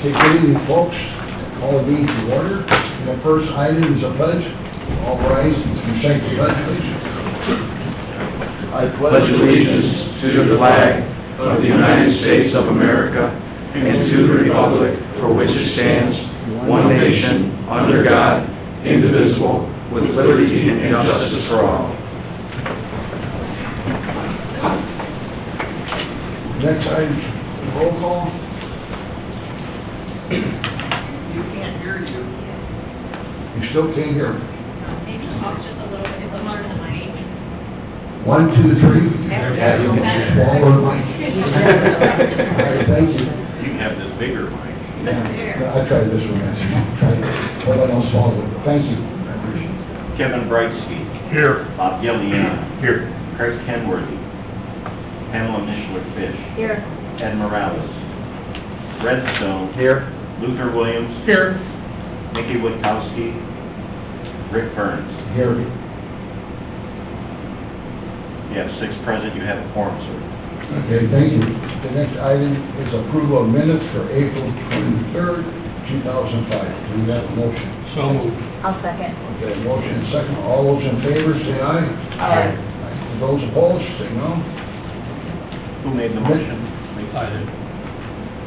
Okay, good evening, folks. Call the meeting to order. The first item is a pledge. All rise and recite the pledge, please. I pledge allegiance to the flag of the United States of America and to the republic for which it stands, one nation, under God, indivisible, with liberty and justice for all. Next item, roll call. You can't hear you. You still can't hear me. Maybe talk just a little bit louder than my age. 1, 2, 3. Yeah, you can. Smaller mic. All right, thank you. You can have this bigger mic. I tried this one. Well, I don't swallow it. Thank you. I appreciate it. Kevin Brightsky. Here. Bob Gelliana. Here. Craig Kenworthy. Pamela Mishler-Fish. Here. Ed Morales. Redstone. Here. Luther Williams. Here. Nikki Witkowski. Rick Burns. Here. You have 6 present. You have a quorum, sir. Okay, thank you. The next item is approval of minutes for April 23rd, 2005. Do we have a motion? So moved. I'll second. Okay, motion and second. All those in favor, say aye. Aye. Those opposed, say no. Who made the motion? I did.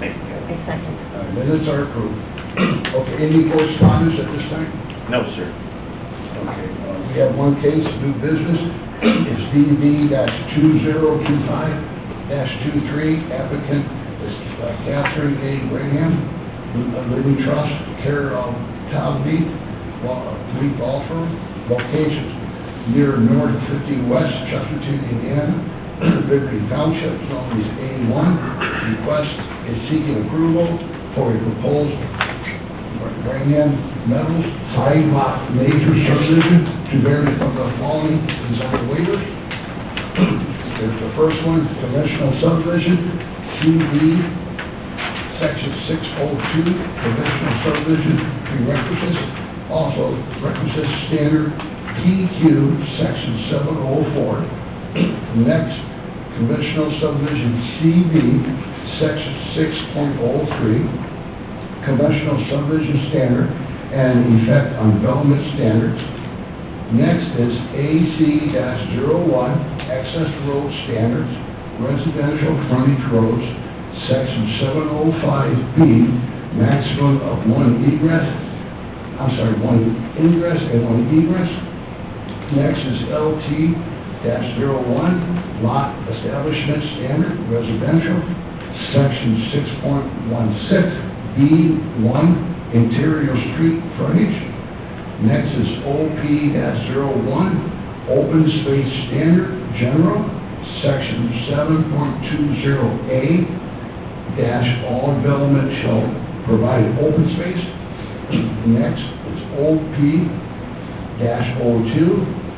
Thank you, Kevin. I second. Minutes are approved. Okay, any correspondence at this time? No, sir. Okay, we have one case, new business. It's DD-2025-23. Applicant is Catherine A. Graham, Living Trust, care of Talby, Golf Firm. Locations near North 50 West, Chesterton, Indiana. Victory Township, known as A1. Request is seeking approval for a proposed Graham Metals sidewalk major subdivision to vary from the following design waivers. There's the first one, conventional subdivision, QD, section 602, conventional subdivision prerequisites, also requisite standard PQ, section 704. Next, conventional subdivision CV, section 6.03. Conventional subdivision standard and effect on development standards. Next is AC-01, access road standards, residential frontage roads, section 705B, maximum of one ingress and one egress. Next is LT-01, lot establishment standard, residential, section 6.16. B1, interior street frontage. Next is OP-01, open space standard, general, section 7.20A, all development shall provide open space. Next is OP-02,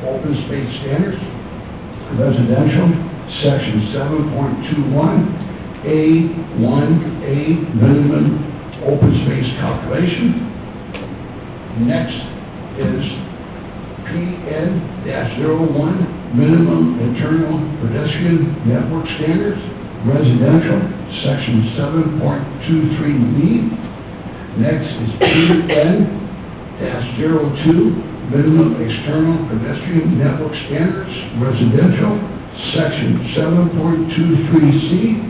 open space standards, residential, section 7.21A1A, minimum open space calculation. Next is PN-01, minimum internal pedestrian network standards, residential, section 7.23B. Next is PN-02, minimum external pedestrian network standards, residential, section 7.23C.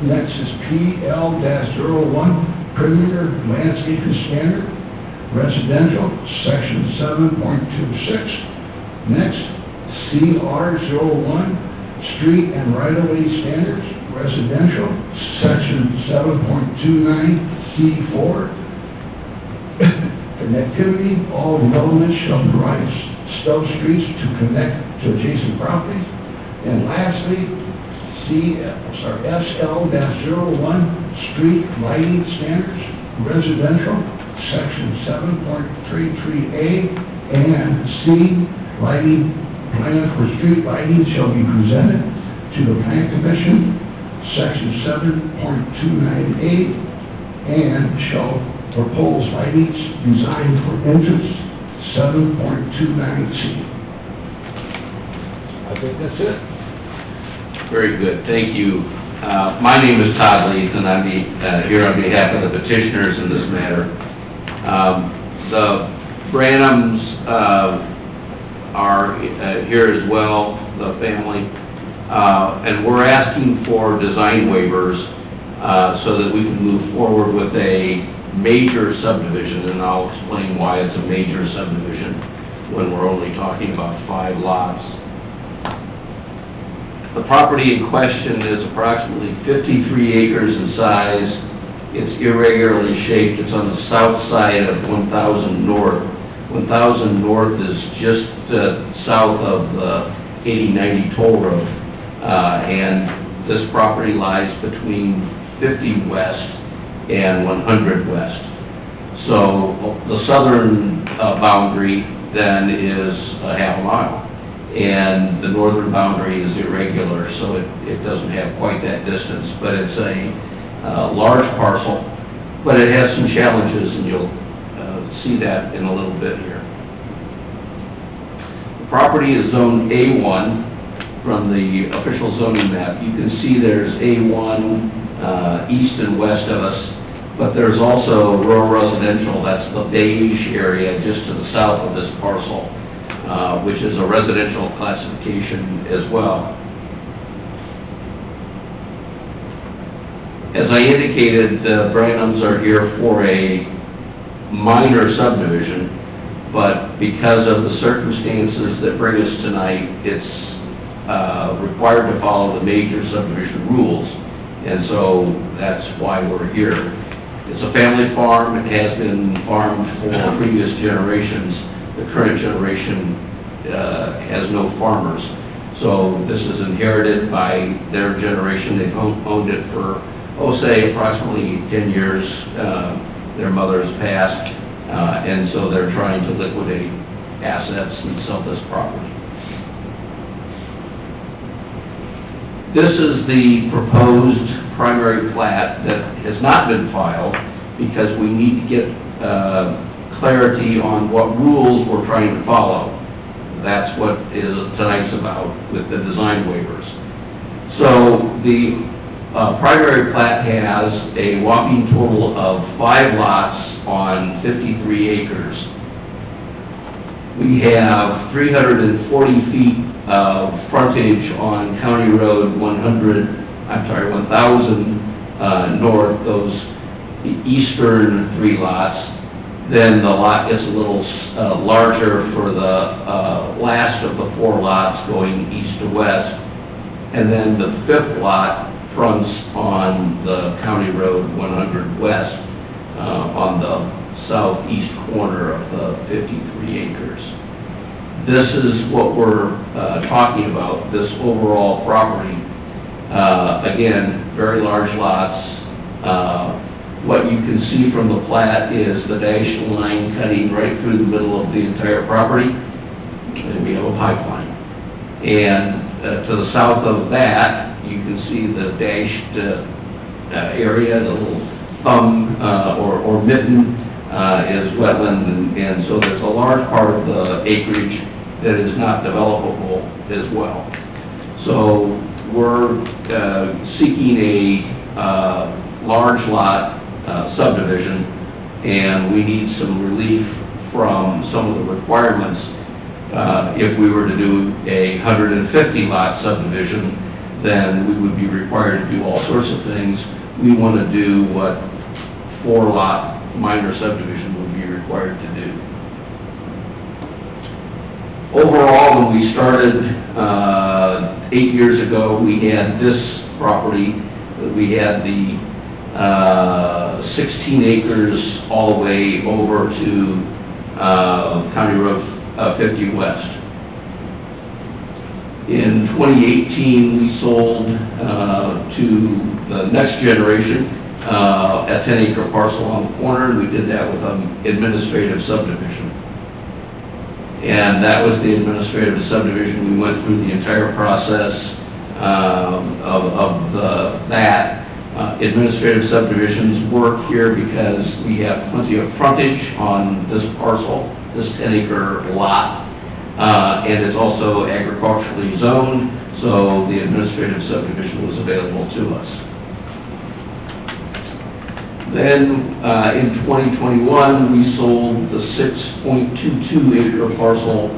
Next is PL-01, perimeter landscaping standard, residential, section 7.26. Next, CR-01, street and right-of-way standards, residential, section 7.29C4. Connectivity, all developments shall provide stub streets to connect to adjacent properties. And lastly, SL-01, street lighting standards, residential, section 7.33A, and C, lighting plan for street lighting shall be presented to the Plan Commission, section 7.29A, and shall propose lighting designed for entrance, 7.29C. I think that's it. Very good. Thank you, My name is Todd Leeds, and I'm here on behalf of the petitioners in this matter. The Branhams are here as well, the family, and we're asking for design waivers so that we can move forward with a major subdivision, and I'll explain why it's a major subdivision when we're only talking about 5 lots. The property in question is approximately 53 acres in size. It's irregularly shaped. It's on the south side of 1000 North. 1000 North is just south of the 8090 toll road, and this property lies between 50 West and 100 West. So the southern boundary then is a half a mile, and the northern boundary is irregular, so it doesn't have quite that distance, but it's a large parcel, but it has some challenges, and you'll see that in a little bit here. The property is zoned A1 from the official zoning map. You can see there's A1 east and west of us, but there's also rural residential. That's the beige area just to the south of this parcel, which is a residential classification as well. As I indicated, the Branhams are here for a minor subdivision, but because of the circumstances that bring us tonight, it's required to follow the major subdivision rules, and so that's why we're here. It's a family farm. It has been farmed for previous generations. The current generation has no farmers. So this is inherited by their generation. They've owned it for, say, approximately 10 years. Their mother's passed, and so they're trying to liquidate assets and sell this property. This is the proposed primary plat that has not been filed because we need to get clarity on what rules we're trying to follow. That's what tonight's about with the design waivers. So the primary plat has a whopping total of 5 lots on 53 acres. We have 340 feet of frontage on County Road 1000 North, those eastern 3 lots. Then the lot gets a little larger for the last of the 4 lots going east to west. And then the 5th lot fronts on the County Road 100 West on the southeast corner of the 53 acres. This is what we're talking about, this overall property. Again, very large lots. What you can see from the plat is the dashed line cutting right through the middle of the entire property, and we have a pipeline. And to the south of that, you can see the dashed area, the little thumb or mitten is wetland, and so there's a large part of the acreage that is not developable as well. So we're seeking a large lot subdivision, and we need some relief from some of the requirements. If we were to do a 150 lot subdivision, then we would be required to do all sorts of things. We want to do what 4 lot minor subdivision would be required to do. Overall, when we started 8 years ago, we had this property. We had the 16 acres all the way over to County Road 50 West. In 2018, we sold to the next generation a 10-acre parcel on the corner, and we did that with an administrative subdivision. And that was the administrative subdivision. We went through the entire process that. Administrative subdivisions work here because we have plenty of frontage on this parcel, this 10-acre lot, and it's also agriculturally zoned. So the administrative subdivision was available to us. Then, in 2021, we sold the 6.22 acre parcel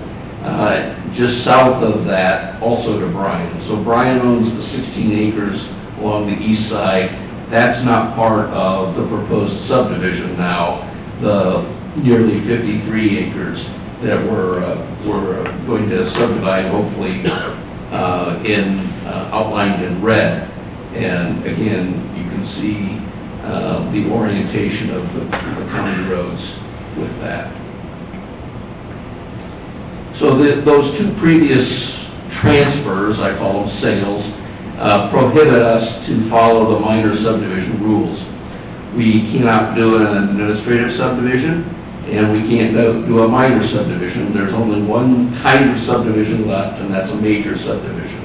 just south of that, also to Brian. So Brian owns the 16 acres along the east side. That's not part of the proposed subdivision now, the nearly 53 acres that we're going to subdivide, hopefully, outlined in red. And again, you can see the orientation of the county roads with that. So those two previous transfers, I call them sales, prohibit us to follow the minor subdivision rules. We cannot do an administrative subdivision, and we can't do a minor subdivision. There's only one kind of subdivision left, and that's a major subdivision.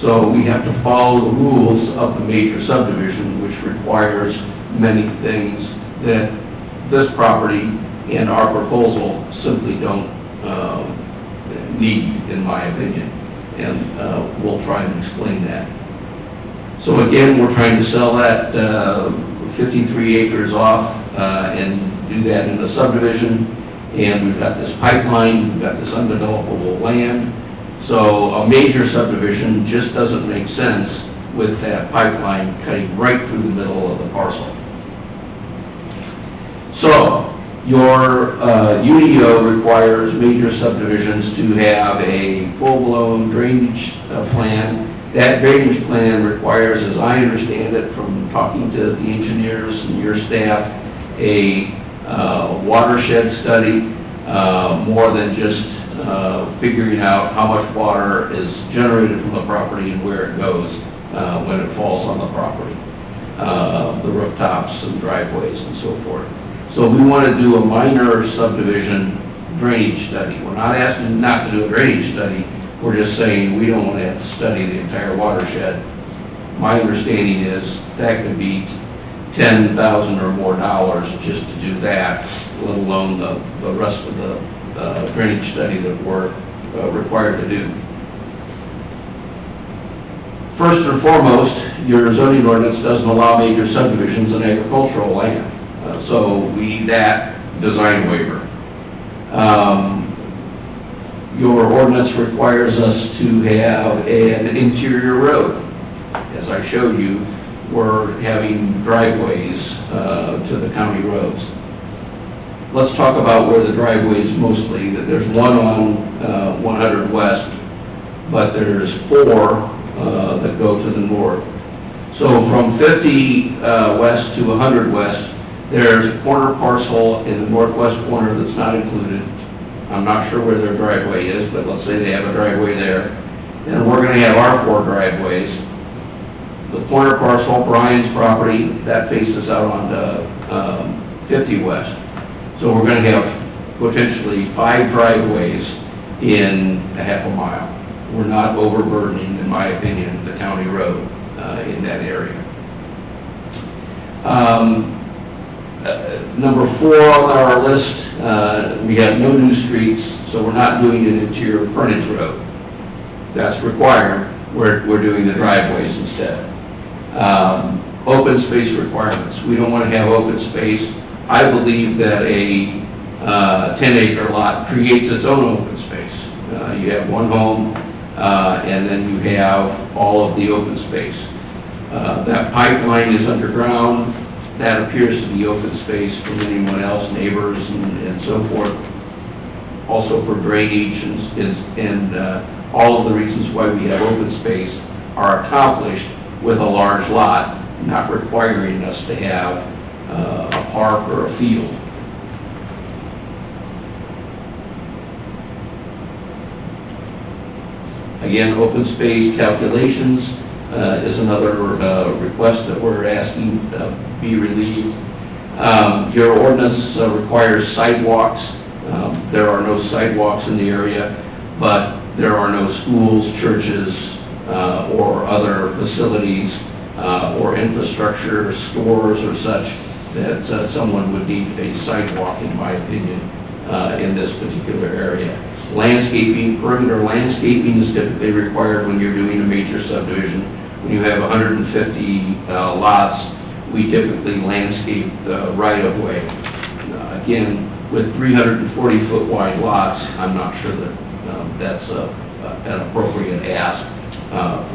So we have to follow the rules of the major subdivision, which requires many things that this property and our proposal simply don't need, in my opinion. And we'll try and explain that. So again, we're trying to sell that 53 acres off and do that in the subdivision. And we've got this pipeline, we've got this undevelopable land. So a major subdivision just doesn't make sense with that pipeline cutting right through the middle of the parcel. So your UDO requires major subdivisions to have a full-blown drainage plan. That drainage plan requires, as I understand it from talking to the engineers and your staff, a watershed study, more than just figuring out how much water is generated from the property and where it goes when it falls on the property, the rooftops and driveways and so forth. So we want to do a minor subdivision drainage study. We're not asking not to do a drainage study. We're just saying we don't want to have to study the entire watershed. My understanding is that could be $10,000 or more just to do that, let alone the rest of the drainage study that we're required to do. First and foremost, your zoning ordinance doesn't allow major subdivisions in agricultural land, so we need that design waiver. Your ordinance requires us to have an interior road. As I showed you, we're having driveways to the county roads. Let's talk about where the driveways mostly, there's one on 100 West, but there's 4 that go to the north. So from 50 West to 100 West, there's a corner parcel in the northwest corner that's not included. I'm not sure where their driveway is, but let's say they have a driveway there. And we're going to have our 4 driveways. The corner parcel, Brian's property, that faces out onto 50 West. So we're going to have potentially 5 driveways in a half a mile. We're not overburdening, in my opinion, the county road in that area. Number 4 on our list, we have no new streets, so we're not doing an interior frontage road. That's required. We're doing the driveways instead. Open space requirements. We don't want to have open space. I believe that a 10-acre lot creates its own open space. You have one home, and then you have all of the open space. That pipeline is underground. That appears to be open space from anyone else, neighbors and so forth. Also for drainage and all of the reasons why we have open space are accomplished with a large lot, not requiring us to have a park or a field. Again, open space calculations is another request that we're asking be relieved. Your ordinance requires sidewalks. There are no sidewalks in the area, but there are no schools, churches, or other facilities or infrastructure, stores or such, that someone would need a sidewalk, in my opinion, in this particular area. Landscaping, perimeter landscaping is typically required when you're doing a major subdivision. When you have 150 lots, we typically landscape the right-of-way. Again, with 340-foot wide lots, I'm not sure that that's an appropriate ask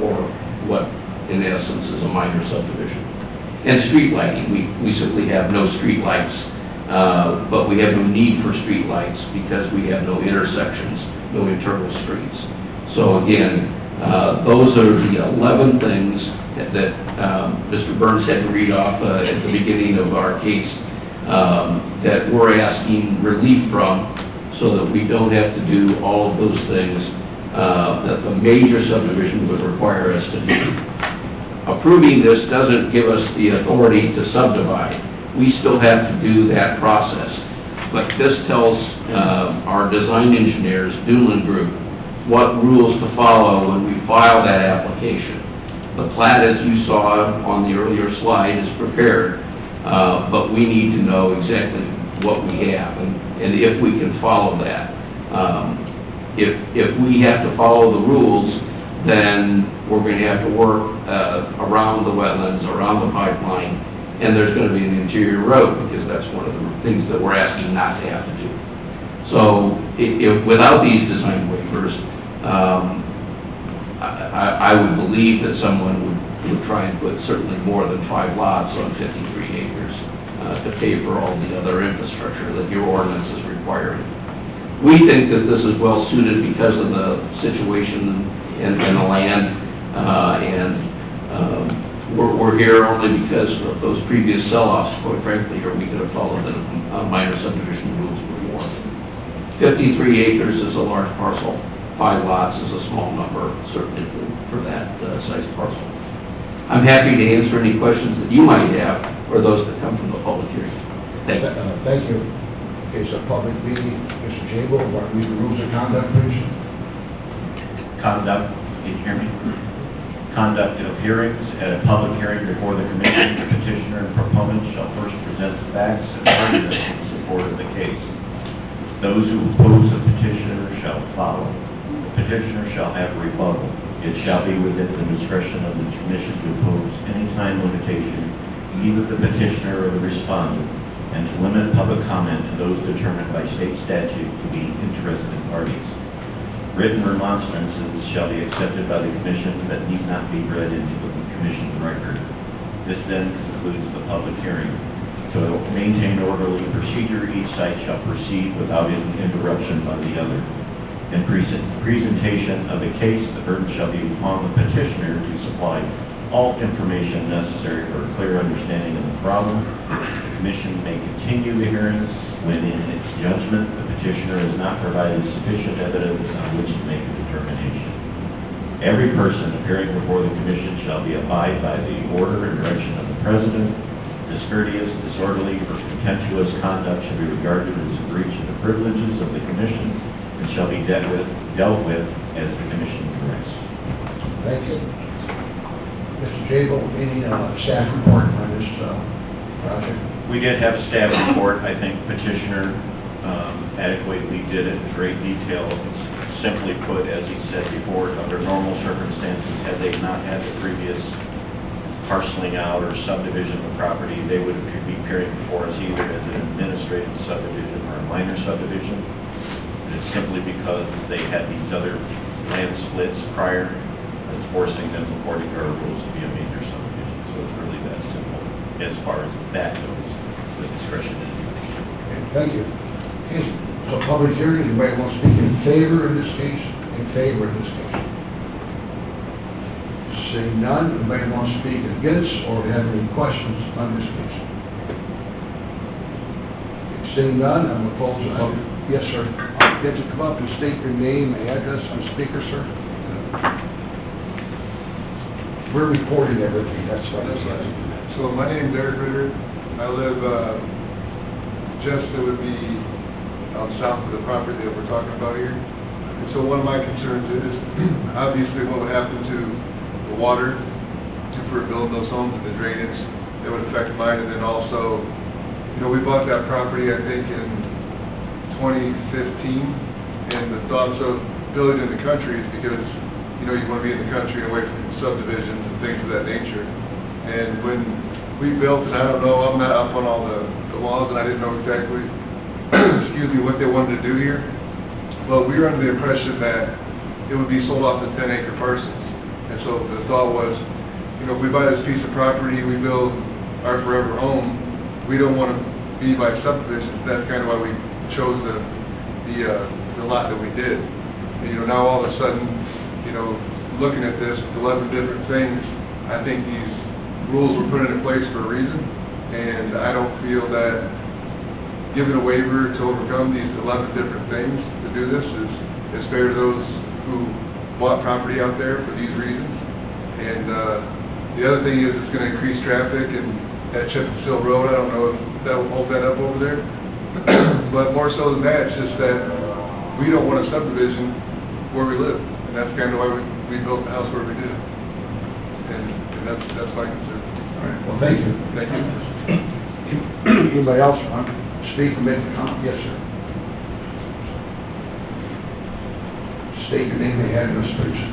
for what, in essence, is a minor subdivision. And street lighting, we simply have no street lights, but we have no need for street lights because we have no intersections, no internal streets. So again, those are the 11 things that Mr. Burns had to read off at the beginning of our case that we're asking relief from, so that we don't have to do all of those things that the major subdivision would require us to do. Approving this doesn't give us the authority to subdivide. We still have to do that process. But this tells our design engineers, Doolin Group, what rules to follow when we file that application. The plat, as you saw on the earlier slide, is prepared, but we need to know exactly what we have and if we can follow that. If we have to follow the rules, then we're going to have to work around the wetlands, around the pipeline, and there's going to be an interior road, because that's one of the things that we're asking not to have to do. So if without these design waivers, I would believe that someone would try and put certainly more than 5 lots on 53 acres to pay for all the other infrastructure that your ordinance is requiring. We think that this is well suited because of the situation and the land, we're here only because of those previous sell-offs, quite frankly, or we could have followed the minor subdivision rules before. 53 acres is a large parcel. 5 lots is a small number, certainly for that size parcel. I'm happy to answer any questions that you might have, or those that come from the public hearing. Thank you. Thank you. It's a public meeting. Mr. Jabel, want to read the rules of conduct, please? Conduct, can you hear me? Conduct of hearings. At a public hearing before the commission, the petitioner and proponent shall first present the facts and arguments in support of the case. Those who oppose the petitioner shall follow. The petitioner shall have a rebuttal. It shall be within the discretion of the commission to impose any time limitation, either the petitioner or the respondent, and to limit public comment to those determined by state statute to be interested parties. Written remonstrances shall be accepted by the commission but need not be read into the commission record. This then concludes the public hearing. To maintain orderly procedure, each side shall proceed without interruption by the other. In presentation of the case, the burden shall be upon the petitioner to supply all information necessary for a clear understanding of the problem. The commission may continue the hearings when, in its judgment, the petitioner has not provided sufficient evidence on which to make a determination. Every person appearing before the commission shall be abide by the order and direction of the president. Discourteous, disorderly, or contemptuous conduct shall be regarded as a breach of the privileges of the commission and shall be dealt with as the commission directs. Thank you. Mr. Jabel, any staff report on this project? We did have a staff report. I think petitioner adequately did it in great detail. Simply put, as he said before, under normal circumstances, had they not had the previous parceling out or subdivision of the property, they would be appearing before us either as an administrative subdivision or a minor subdivision. And it's simply because they had these other land splits prior that's forcing them, according to our rules, to be a major subdivision. So it's really that simple as far as that goes, the discretion is. Okay, thank you. Okay, so public hearing, anybody want to speak in favor of this case? In favor of this case? Seeing none, anybody want to speak against or have any questions on this case? Seeing none, I'm going to close the public. Yes, sir. You have to come up and state your name and address on speaker, sir. We're recording everything, that's why. That's right. So my name's Eric Ritter. I live just, it would be out south of the property that we're talking about here. And so one of my concerns is, obviously, what would happen to the water for building those homes and the drainage that would affect mine. And then also, you know, we bought that property, I think, in 2015, and the thoughts of building in the country is because, you know, you want to be in the country and away from subdivisions and things of that nature. And when we built it, I don't know, I'm not up on all the laws, and I didn't know exactly, excuse me, what they wanted to do here. But we were under the impression that it would be sold off as 10-acre parcels. And so the thought was, you know, if we buy this piece of property, we build our forever home, we don't want to be by subdivisions. That's kind of why we chose the lot that we did. And, you know, now all of a sudden, you know, looking at this, with 11 different things, I think these rules were put into place for a reason, and I don't feel that giving a waiver to overcome these 11 different things to do this is fair to those who bought property out there for these reasons. And the other thing is it's going to increase traffic, and that Chip and Seal Road, I don't know if that will hold that up over there. But more so than that, it's just that we don't want a subdivision where we live, and that's kind of why we built the house where we did. And that's my concern. All right, well, thank you. Thank you. Anybody else want to speak or make a comment? Yes, sir. State your name and address, please.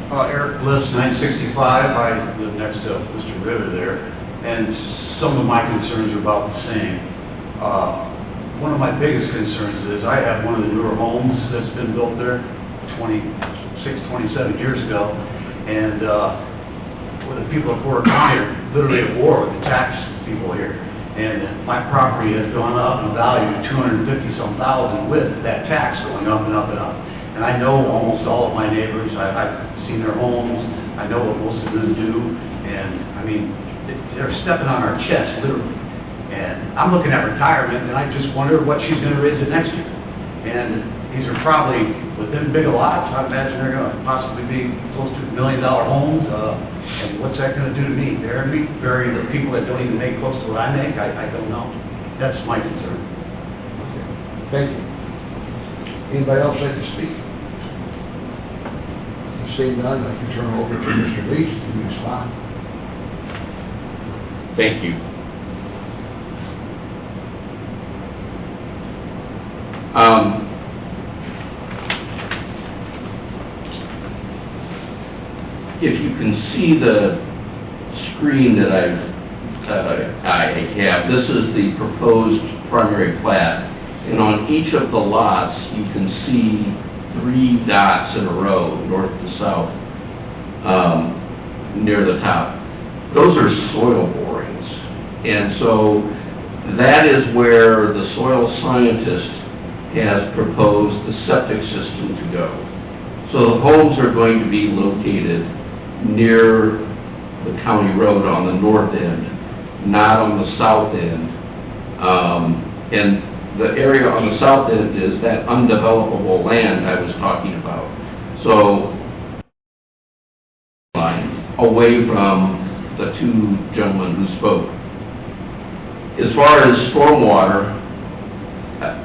Eric Bliss, 965, I live next to Mr. Ritter there, and some of my concerns are about the same. One of my biggest concerns is I have one of the newer homes that's been built there 27 years ago, and well, the people of Porter County are literally at war with the tax people here. And my property has gone up in value to $250-some thousand with that tax going up and up and up. And I know almost all of my neighbors. I've seen their homes. I know what most of them do. And I mean, they're stepping on our chest, literally. And I'm looking at retirement, and I just wonder what she's going to raise it next year. And these are probably within big lots. I imagine they're going to possibly be close to $1 million homes. And what's that going to do to me? They're going to be burying the people that don't even make close to what I make? I don't know. That's my concern. Thank you. Anybody else like to speak? Seeing none, I can turn over to Mr. Leach to respond. Thank you. If you can see the screen that I have, this is the proposed primary plat, and on each of the lots, you can see 3 dots in a row, north to south, near the top. Those are soil borings, and so that is where the soil scientist has proposed the septic system to go. So the homes are going to be located near the county road on the north end, not on the south end. And the area on the south end is that undevelopable land I was talking about. So, away from the 2 gentlemen who spoke. As far as stormwater,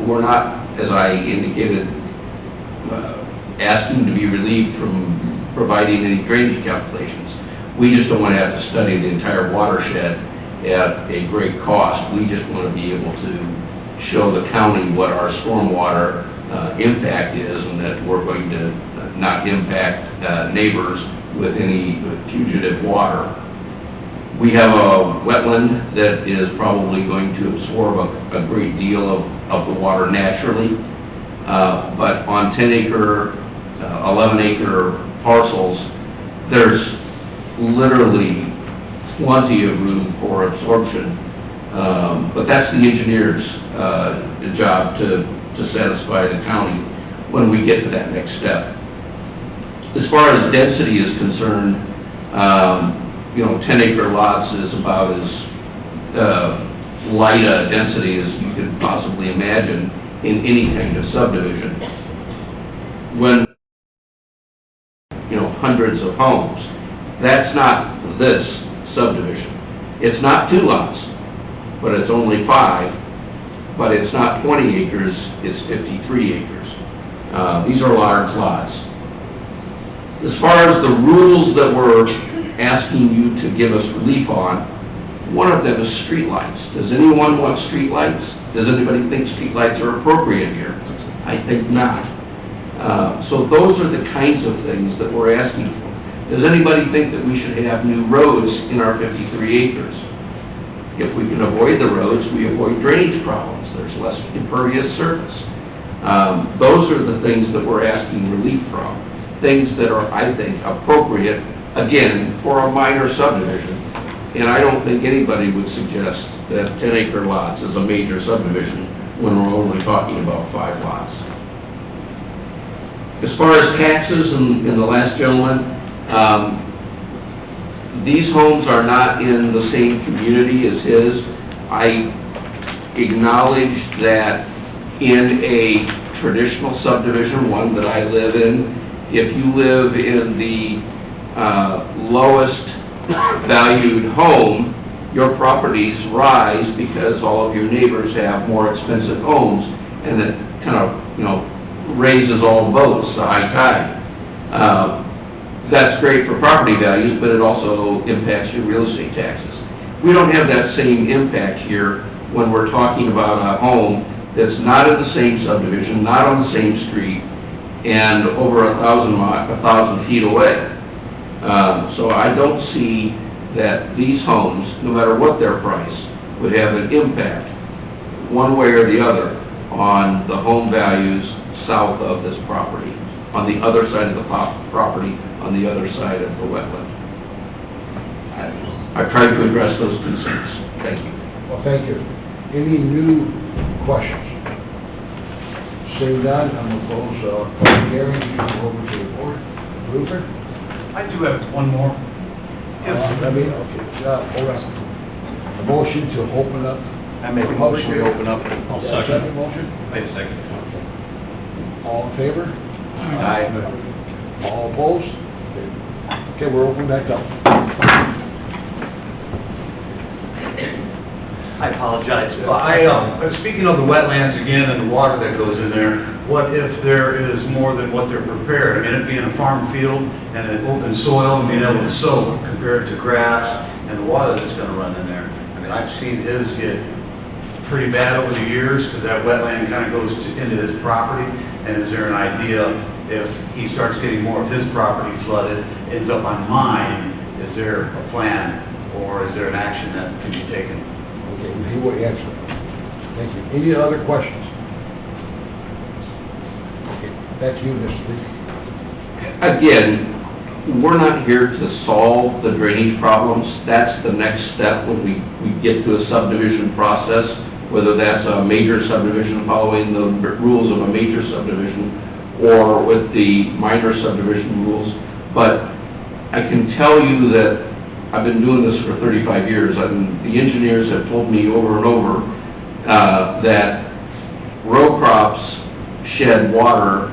we're not, as I indicated, asking to be relieved from providing any drainage calculations. We just don't want to have to study the entire watershed at a great cost. We just want to be able to show the county what our stormwater impact is, and that we're going to not impact neighbors with any fugitive water. We have a wetland that is probably going to absorb a great deal of the water naturally, but on 10-acre, 11-acre parcels, there's literally plenty of room for absorption, but that's the engineer's job to satisfy the county when we get to that next step. As far as density is concerned, 10-acre lots is about as light a density as you could possibly imagine in any kind of subdivision. When hundreds of homes, that's not this subdivision. It's not 2 lots, but it's only 5, but it's not 20 acres, it's 53 acres. These are large lots. As far as the rules that we're asking you to give us relief on, one of them is streetlights. Does anyone want streetlights? Does anybody think streetlights are appropriate here? I think not. So those are the kinds of things that we're asking for. Does anybody think that we should have new roads in our 53 acres? If we can avoid the roads, we avoid drainage problems. There's less impervious surface. Those are the things that we're asking relief from. Things that are, I think, appropriate, again, for a minor subdivision. And I don't think anybody would suggest that 10-acre lots is a major subdivision when we're only talking about 5 lots. As far as taxes, and the last gentleman, these homes are not in the same community as his. I acknowledge that in a traditional subdivision, one that I live in, if you live in the lowest valued home, your properties rise because all of your neighbors have more expensive homes, and it kind of, raises all boats, the high tide. That's great for property values, but it also impacts your real estate taxes. We don't have that same impact here when we're talking about a home that's not in the same subdivision, not on the same street, and over 1,000 feet away. So I don't see that these homes, no matter what their price, would have an impact, one way or the other, on the home values south of this property, on the other side of the property, on the other side of the wetland. I've tried to address those concerns. Thank you. Well, thank you. Any new questions? Seeing none, I'm going to close public hearing, turn it over to the board. Rupert? I do have one more. Okay, hold on. A motion to open up. I make a motion to open up. I'll second. Motion? I second. All in favor? Aye. All opposed? Okay, we're open back up. I apologize. Speaking of the wetlands again and the water that goes in there, what if there is more than what they're prepared? I mean, it being a farm field and an open soil and being able to sow compared to grass and the water that's gonna run in there. I mean, I've seen his get pretty bad over the years because that wetland kind of goes into his property. And is there an idea if he starts getting more of his property flooded, ends up on mine, is there a plan or is there an action that can be taken? Okay, he will answer. Thank you. Any other questions? Okay, back to you, Mr. Lee. Again, we're not here to solve the drainage problems. That's the next step when we get to a subdivision process, whether that's a major subdivision following the rules of a major subdivision or with the minor subdivision rules. But I can tell you that I've been doing this for 35 years, and the engineers have told me over and over that row crops shed water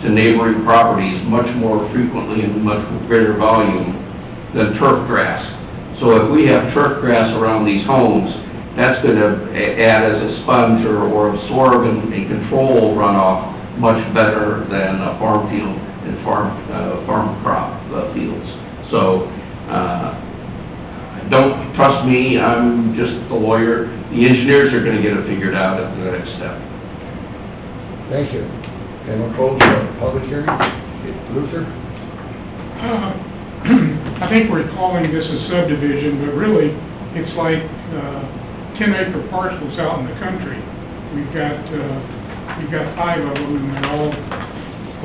to neighboring properties much more frequently and much greater volume than turf grass. So if we have turf grass around these homes, that's going to add as a sponge or absorb and control runoff much better than a farm field and farm crop fields. So don't trust me, I'm just the lawyer. The engineers are going to get it figured out at the next step. Thank you. And we'll close the public hearing. Luther? I think we're calling this a subdivision, but really, it's like 10-acre parcels out in the country. We've got 5 of them, and they're all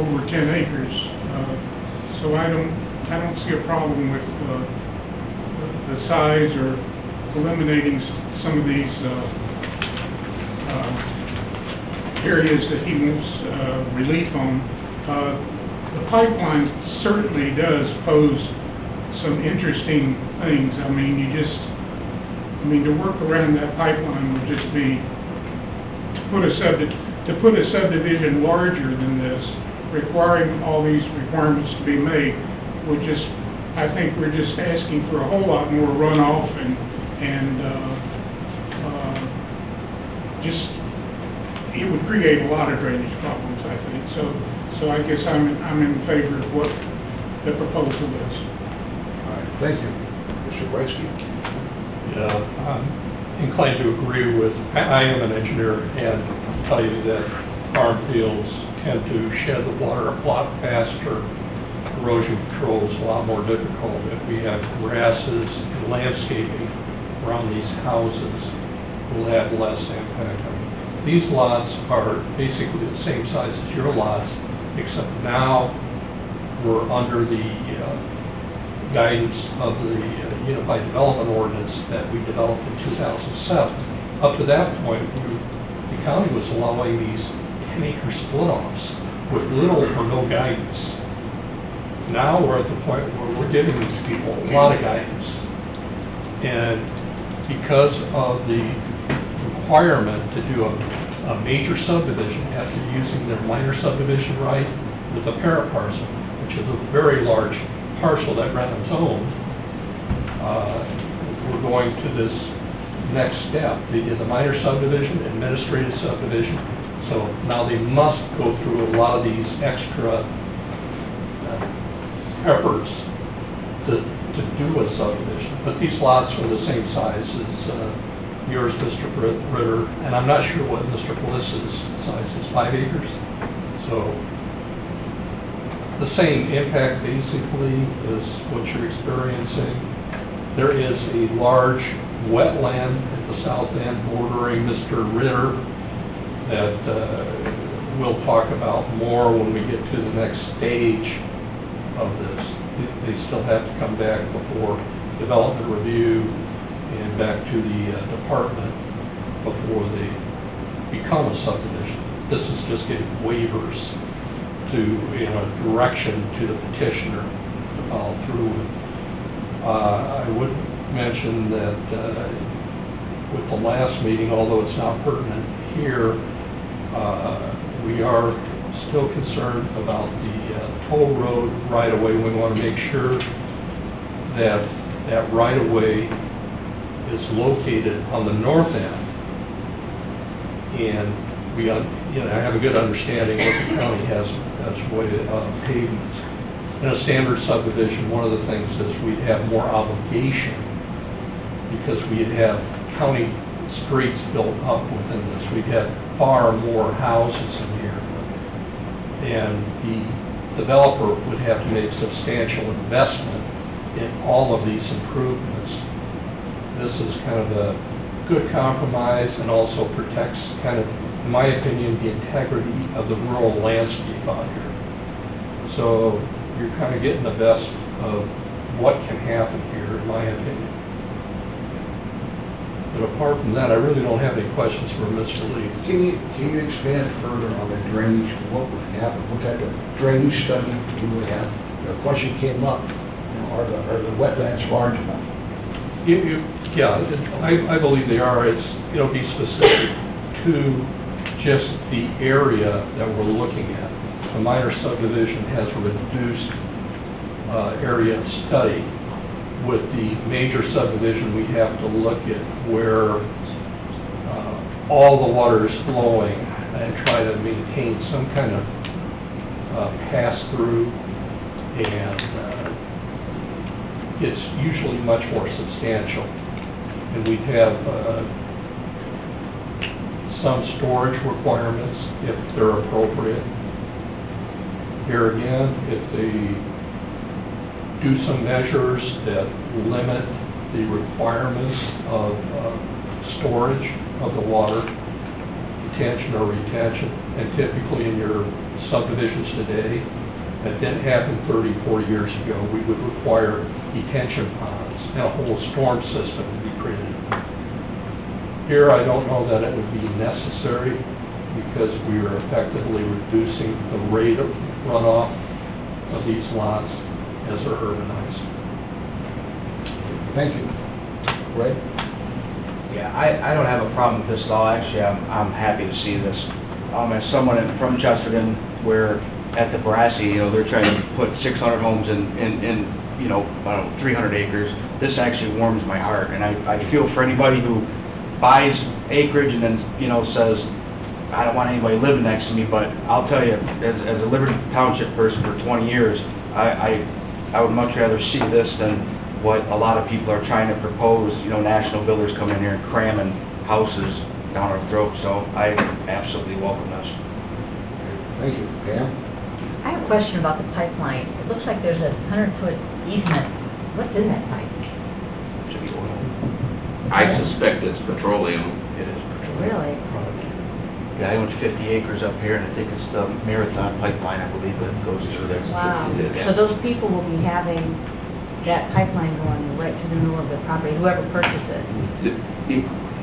over 10 acres. So I don't see a problem with the size or eliminating some of these areas that he wants relief on. The pipeline certainly does pose some interesting things. I mean, to work around that pipeline would just be to put a subdivision larger than this, requiring all these requirements to be made, would just, I think we're just asking for a whole lot more runoff and just, it would create a lot of drainage problems, I think. So I guess I'm in favor of what the proposal is. All right, thank you. Mr. Wesky? Yeah, I'm inclined to agree with, I am an engineer and tell you that farm fields tend to shed the water a lot faster. Erosion control is a lot more difficult if we have grasses and landscaping around these houses. Will have less impact. These lots are basically the same size as your lots, except now we're under the guidance of the Unified Development Ordinance that we developed in 2007. Up to that point, the county was allowing these 10-acre split-offs with little or no guidance. Now we're at the point where we're giving these people a lot of guidance. And because of the requirement to do a major subdivision after using their minor subdivision right with a parent parcel, which is a very large parcel that Renham's owned, we're going to this next step. It is a minor subdivision, administrative subdivision, so now they must go through a lot of these extra efforts to do a subdivision. But these lots are the same size as yours, Mr. Ritter, and I'm not sure what Mr. Bliss's size is, 5 acres? So the same impact basically is what you're experiencing. There is a large wetland at the south end bordering Mr. Ritter that we'll talk about more when we get to the next stage of this. They still have to come back before development review and back to the department before they become a subdivision. This is just getting waivers to, direction to the petitioner to follow through with. I would mention that with the last meeting, although it's not pertinent here, we are still concerned about the toll road right-of-way. We want to make sure that that right-of-way is located on the north end. And we, I have a good understanding what the county has as way pavements. In a standard subdivision, one of the things is we'd have more obligation because we'd have county streets built up within this. We'd have far more houses in here. And the developer would have to make substantial investment in all of these improvements. This is kind of a good compromise and also protects kind of, in my opinion, the integrity of the rural landscape out here. So you're kind of getting the best of what can happen here, in my opinion. But apart from that, I really don't have any questions for Mr. Lee. Can you expand further on the drainage? What would happen? What type of drainage study you would have? The question came up, are the wetlands large enough? Yeah, I believe they are. It's, be specific to just the area that we're looking at. The minor subdivision has a reduced area of study. With the major subdivision, we have to look at where all the water is flowing and try to maintain some kind of pass-through, and it's usually much more substantial. And we have some storage requirements if they're appropriate. Here again, if they do some measures that limit the requirements of storage of the water, detention or retention, and typically in your subdivisions today, that didn't happen 30, 40 years ago, we would require detention ponds and a whole storm system to be created. Here, I don't know that it would be necessary because we are effectively reducing the rate of runoff of these lots as they're urbanized. Thank you. Ray? Yeah, I don't have a problem with this at all. Actually, I'm happy to see this. As someone from Chesterton, where at the Barassi, they're trying to put 600 homes in 300 acres. This actually warms my heart, and I feel for anybody who buys acreage and then, says, I don't want anybody living next to me, but I'll tell you, as a Liberty Township person for 20 years, I would much rather see this than what a lot of people are trying to propose, national builders come in here and cramming houses down our throat, so I absolutely welcome this. Thank you. Pam? I have a question about the pipeline. It looks like there's a 100-foot easement. What's in that pipe? Should be oil. I suspect it's petroleum. It is petroleum. Really? Yeah, I own 50 acres up here, and I think it's the Marathon pipeline, I believe, that goes through there. Wow. Yeah. So those people will be having that pipeline going right to the middle of their property, whoever purchases it.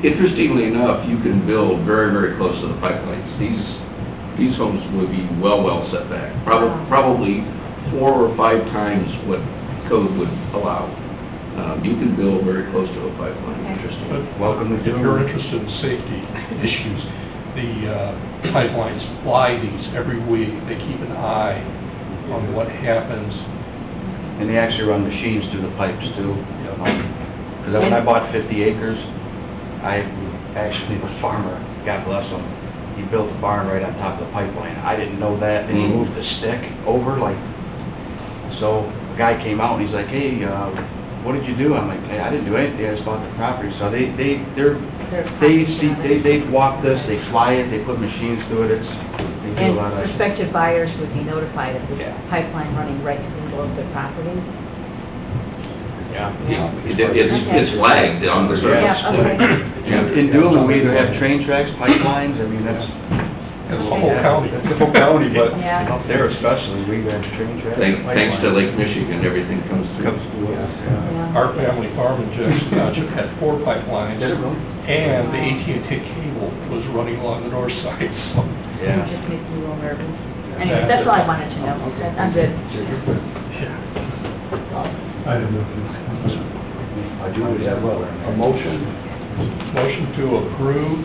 Interestingly enough, you can build very, very close to the pipelines. These homes would be well set back, probably 4 or 5 times what code would allow. You can build very close to a pipeline. Interesting. But Welcome to if you're doing it. interested in safety issues, the pipelines fly these every week. They keep an eye on what happens. And they actually run machines through the pipes too. Because when I bought 50 acres, I actually, the farmer, God bless him, he built a barn right on top of the pipeline. I didn't know that, and he moved the stick over, like, so a guy came out and he's like, hey, what did you do? I'm like, hey, I didn't do anything, I just bought the property. So they walk this, they fly it, they put machines through it, they do a And lot of. prospective buyers would be notified of this Yeah. pipeline running right to the middle of their property? Yeah. It's flagged on the surface. Yeah, okay. In Dillon, we either have train tracks, pipelines, I mean, that's. It's the whole county. The whole county, but Yeah. up there especially, we have train tracks. Thanks to Lake Michigan, everything comes through. Comes through us, yeah. Yeah. Our family farm in Jackson Township had 4 pipelines. Did it really? And the AT&T cable was running along the north side, so. Yeah. It just makes me a little nervous. Anyway, that's all I wanted to know. I'm good. I have nothing. I do as well. A motion? Motion to approve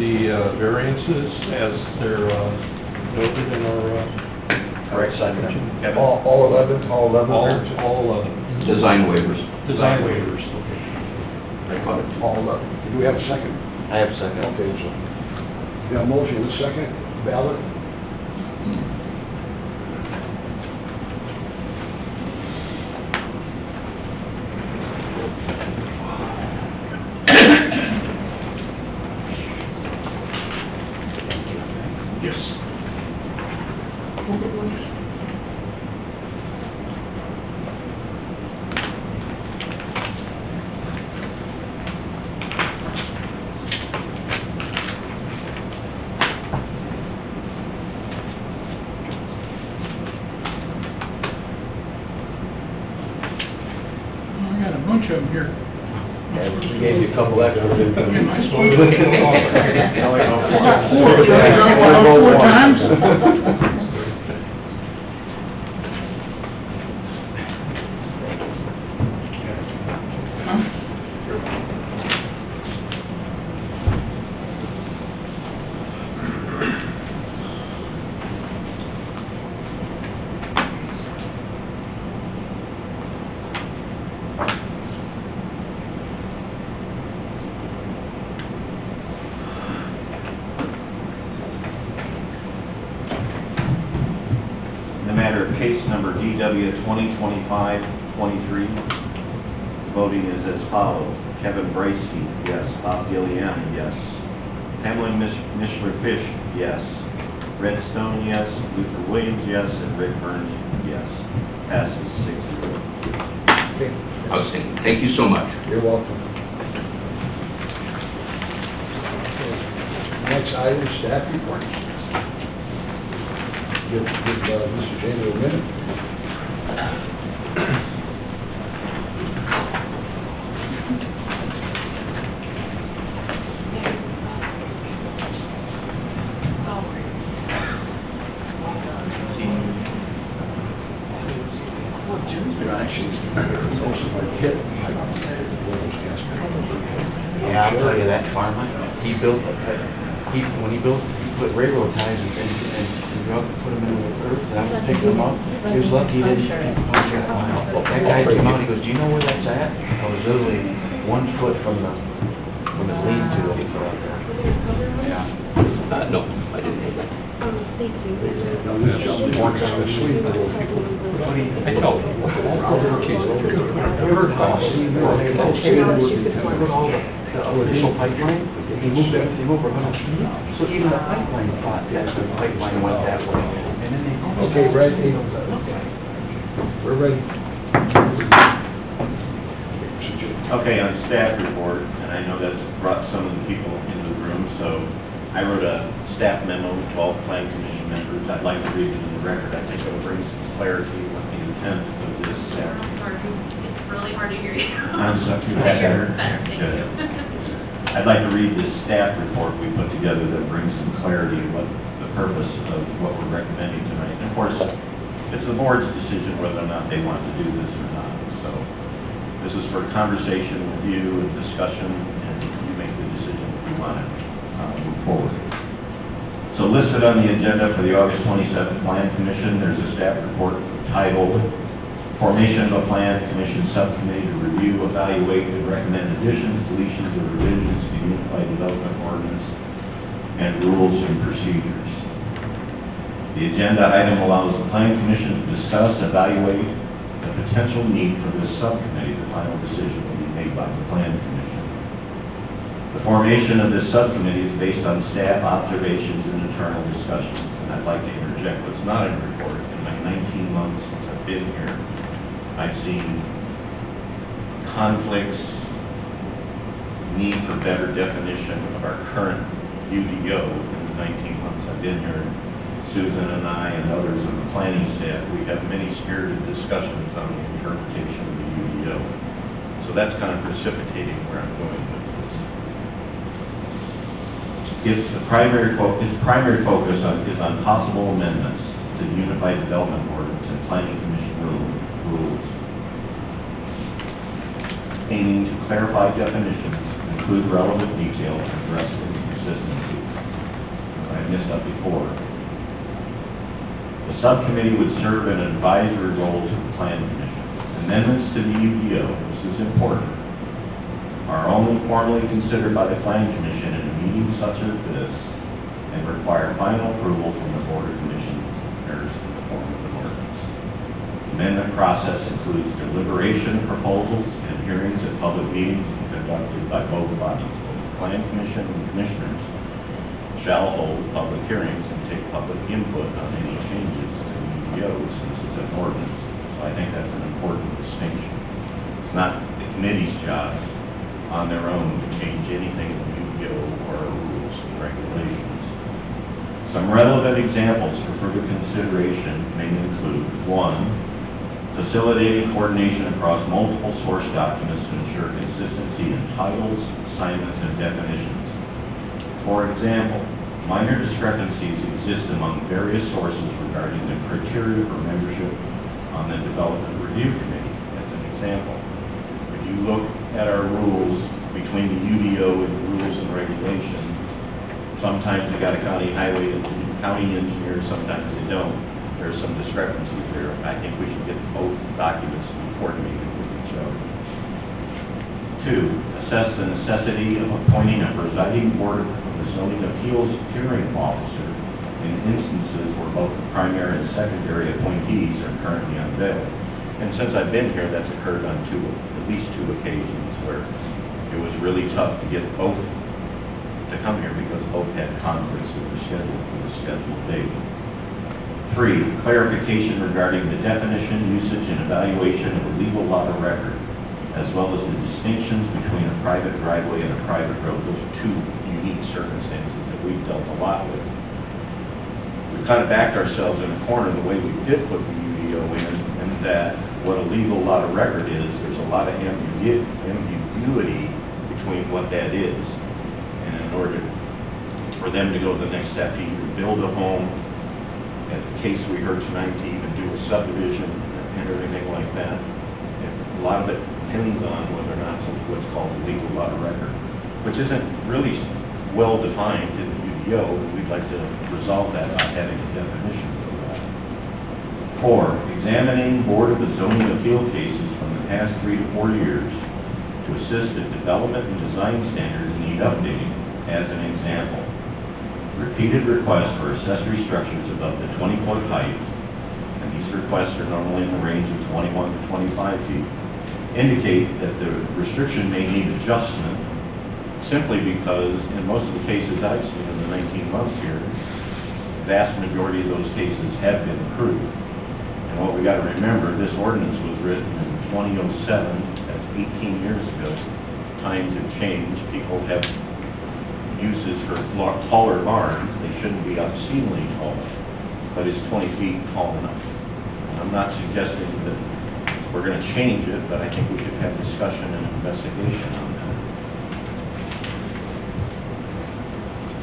the variances as they're noted in our... Right, second. Kevin? All 11? All 11? All 11. Design waivers. Design waivers, okay. All 11. Do we have a second? I have a second. Okay, so, we have a motion, a second, ballot? Yes. I got a bunch of them here. Yeah, we gave you a couple extra. Am I supposed to? Now we know. Four, did I go out 4 times? In the matter of case number DW 2025-23, voting is as follows. Kevin Bracey, yes. Bob Gillian, yes. Pamela Mishler-Fish, yes. Red Stone, yes. Luther Williams, yes. And Rick Burns, yes. Passes 6-0. Okay. Outstanding. Thank you so much. You're welcome. Next item, staff report. Give Mr. James a minute. Yeah, I'll tell you that farmer, he built, when he put railroad ties and put them in the earth, and I was picking them up, he was lucky he didn't. That guy came out, he goes, do you know where that's at? I was literally 1 foot from the lean-to that he put out there. Yeah. No, I didn't know that. Now, this gentleman works on the sleep, I tell people, all their kids, word calls. Initial pipeline, they moved for 100 feet. So even the pipeline thought that the pipeline went that way. And then they. Okay, ready? We're ready. Okay, on staff report, and I know that's brought some of the people into the room, so I wrote a staff memo to all the planning commission members. I'd like to read it in the record. I think it'll bring some clarity what the intent of this staff. It's really hard to hear you. I'm sorry. Is that better? Better, thank Good. you. I'd like to read this staff report we put together that brings some clarity to what the purpose of what we're recommending tonight. And of course, it's the board's decision whether or not they want to do this or not. So this is for conversation with you and discussion, and you make the decision if you want to move forward. So listed on the agenda for the August 27th Plan Commission, there's a staff report titled Formation of a Plan Commission Subcommittee to Review, Evaluate, and Recommend Additions, Deletions, or Revisions to Unified Development Ordinance and Rules and Procedures. The agenda item allows the Plan Commission to discuss, evaluate the potential need for this subcommittee. The final decision will be made by the Plan Commission. The formation of this subcommittee is based on staff observations and internal discussions. And I'd like to interject what's not in the report. In my 19 months since I've been here, I've seen conflicts, need for better definition of our current UDO in the 19 months I've been here. Susan and I and others on the planning staff, we have many spirited discussions on the interpretation of the UDO. So that's kind of precipitating where I'm going with this. Its primary focus is on possible amendments to the Unified Development Ordinance and Planning Commission rules, aiming to clarify definitions, include relevant details, and address inconsistencies. I missed that before. The subcommittee would serve an advisory role to the Plan Commission. Amendments to the UDO, this is important, are only formally considered by the Plan Commission in a meeting such as this and require final approval from the Board of Commissioners in the form of an ordinance. The amendment process includes deliberation of proposals and hearings at public meetings conducted by both bodies. Both the Plan Commission and Commissioners shall hold public hearings and take public input on any changes to the UDO since it's an ordinance. So I think that's an important distinction. It's not the committee's job on their own to change anything in the UDO or our rules and regulations. Some relevant examples for further consideration may include: 1, facilitating coordination across multiple source documents to ensure consistency in titles, assignments, and definitions. For example, minor discrepancies exist among various sources regarding the criteria for membership on the Development Review Committee. As an example, if you look at our rules between the UDO and the rules and regulations, sometimes they got a county highway and county engineer, sometimes they don't. There's some discrepancies there. I think we should get both documents to be coordinated with each other. 2, assess the necessity of appointing a presiding board of the zoning appeals hearing officer in instances where both the primary and secondary appointees are currently unveiled. And since I've been here, that's occurred on at least two occasions where it was really tough to get both to come here because both had conflicts with the schedule for the scheduled date. 3, clarification regarding the definition, usage, and evaluation of a legal lot of record, as well as the distinctions between a private driveway and a private road. Those are two unique circumstances that we've dealt a lot with. We kind of backed ourselves in a corner the way we did put the UDO in, and that what a legal lot of record is, there's a lot of ambiguity between what that is. And in order for them to go to the next step, to either build a home, as the case we heard tonight, to even do a subdivision and everything like that, a lot of it depends on whether or not it's what's called a legal lot of record, which isn't really well defined in the UDO. We'd like to resolve that by having a definition for that. 4, examining Board of the Zoning Appeal cases from the past 3 to 4 years to assist if development and design standards need updating. As an example, repeated requests for accessory structures above the 20-foot height and and these requests are normally in the range of 21 to 25 feet, indicate that the restriction may need adjustment simply because in most of the cases I've seen in the 19 months here, the vast majority of those cases have been approved. And what we got to remember, this ordinance was written in 2007, that's 18 years ago. Times have changed, people have uses for taller barns, they shouldn't be obscenely tall, but is 20 feet tall enough? And I'm not suggesting that we're going to change it, but I think we should have discussion and investigation on that.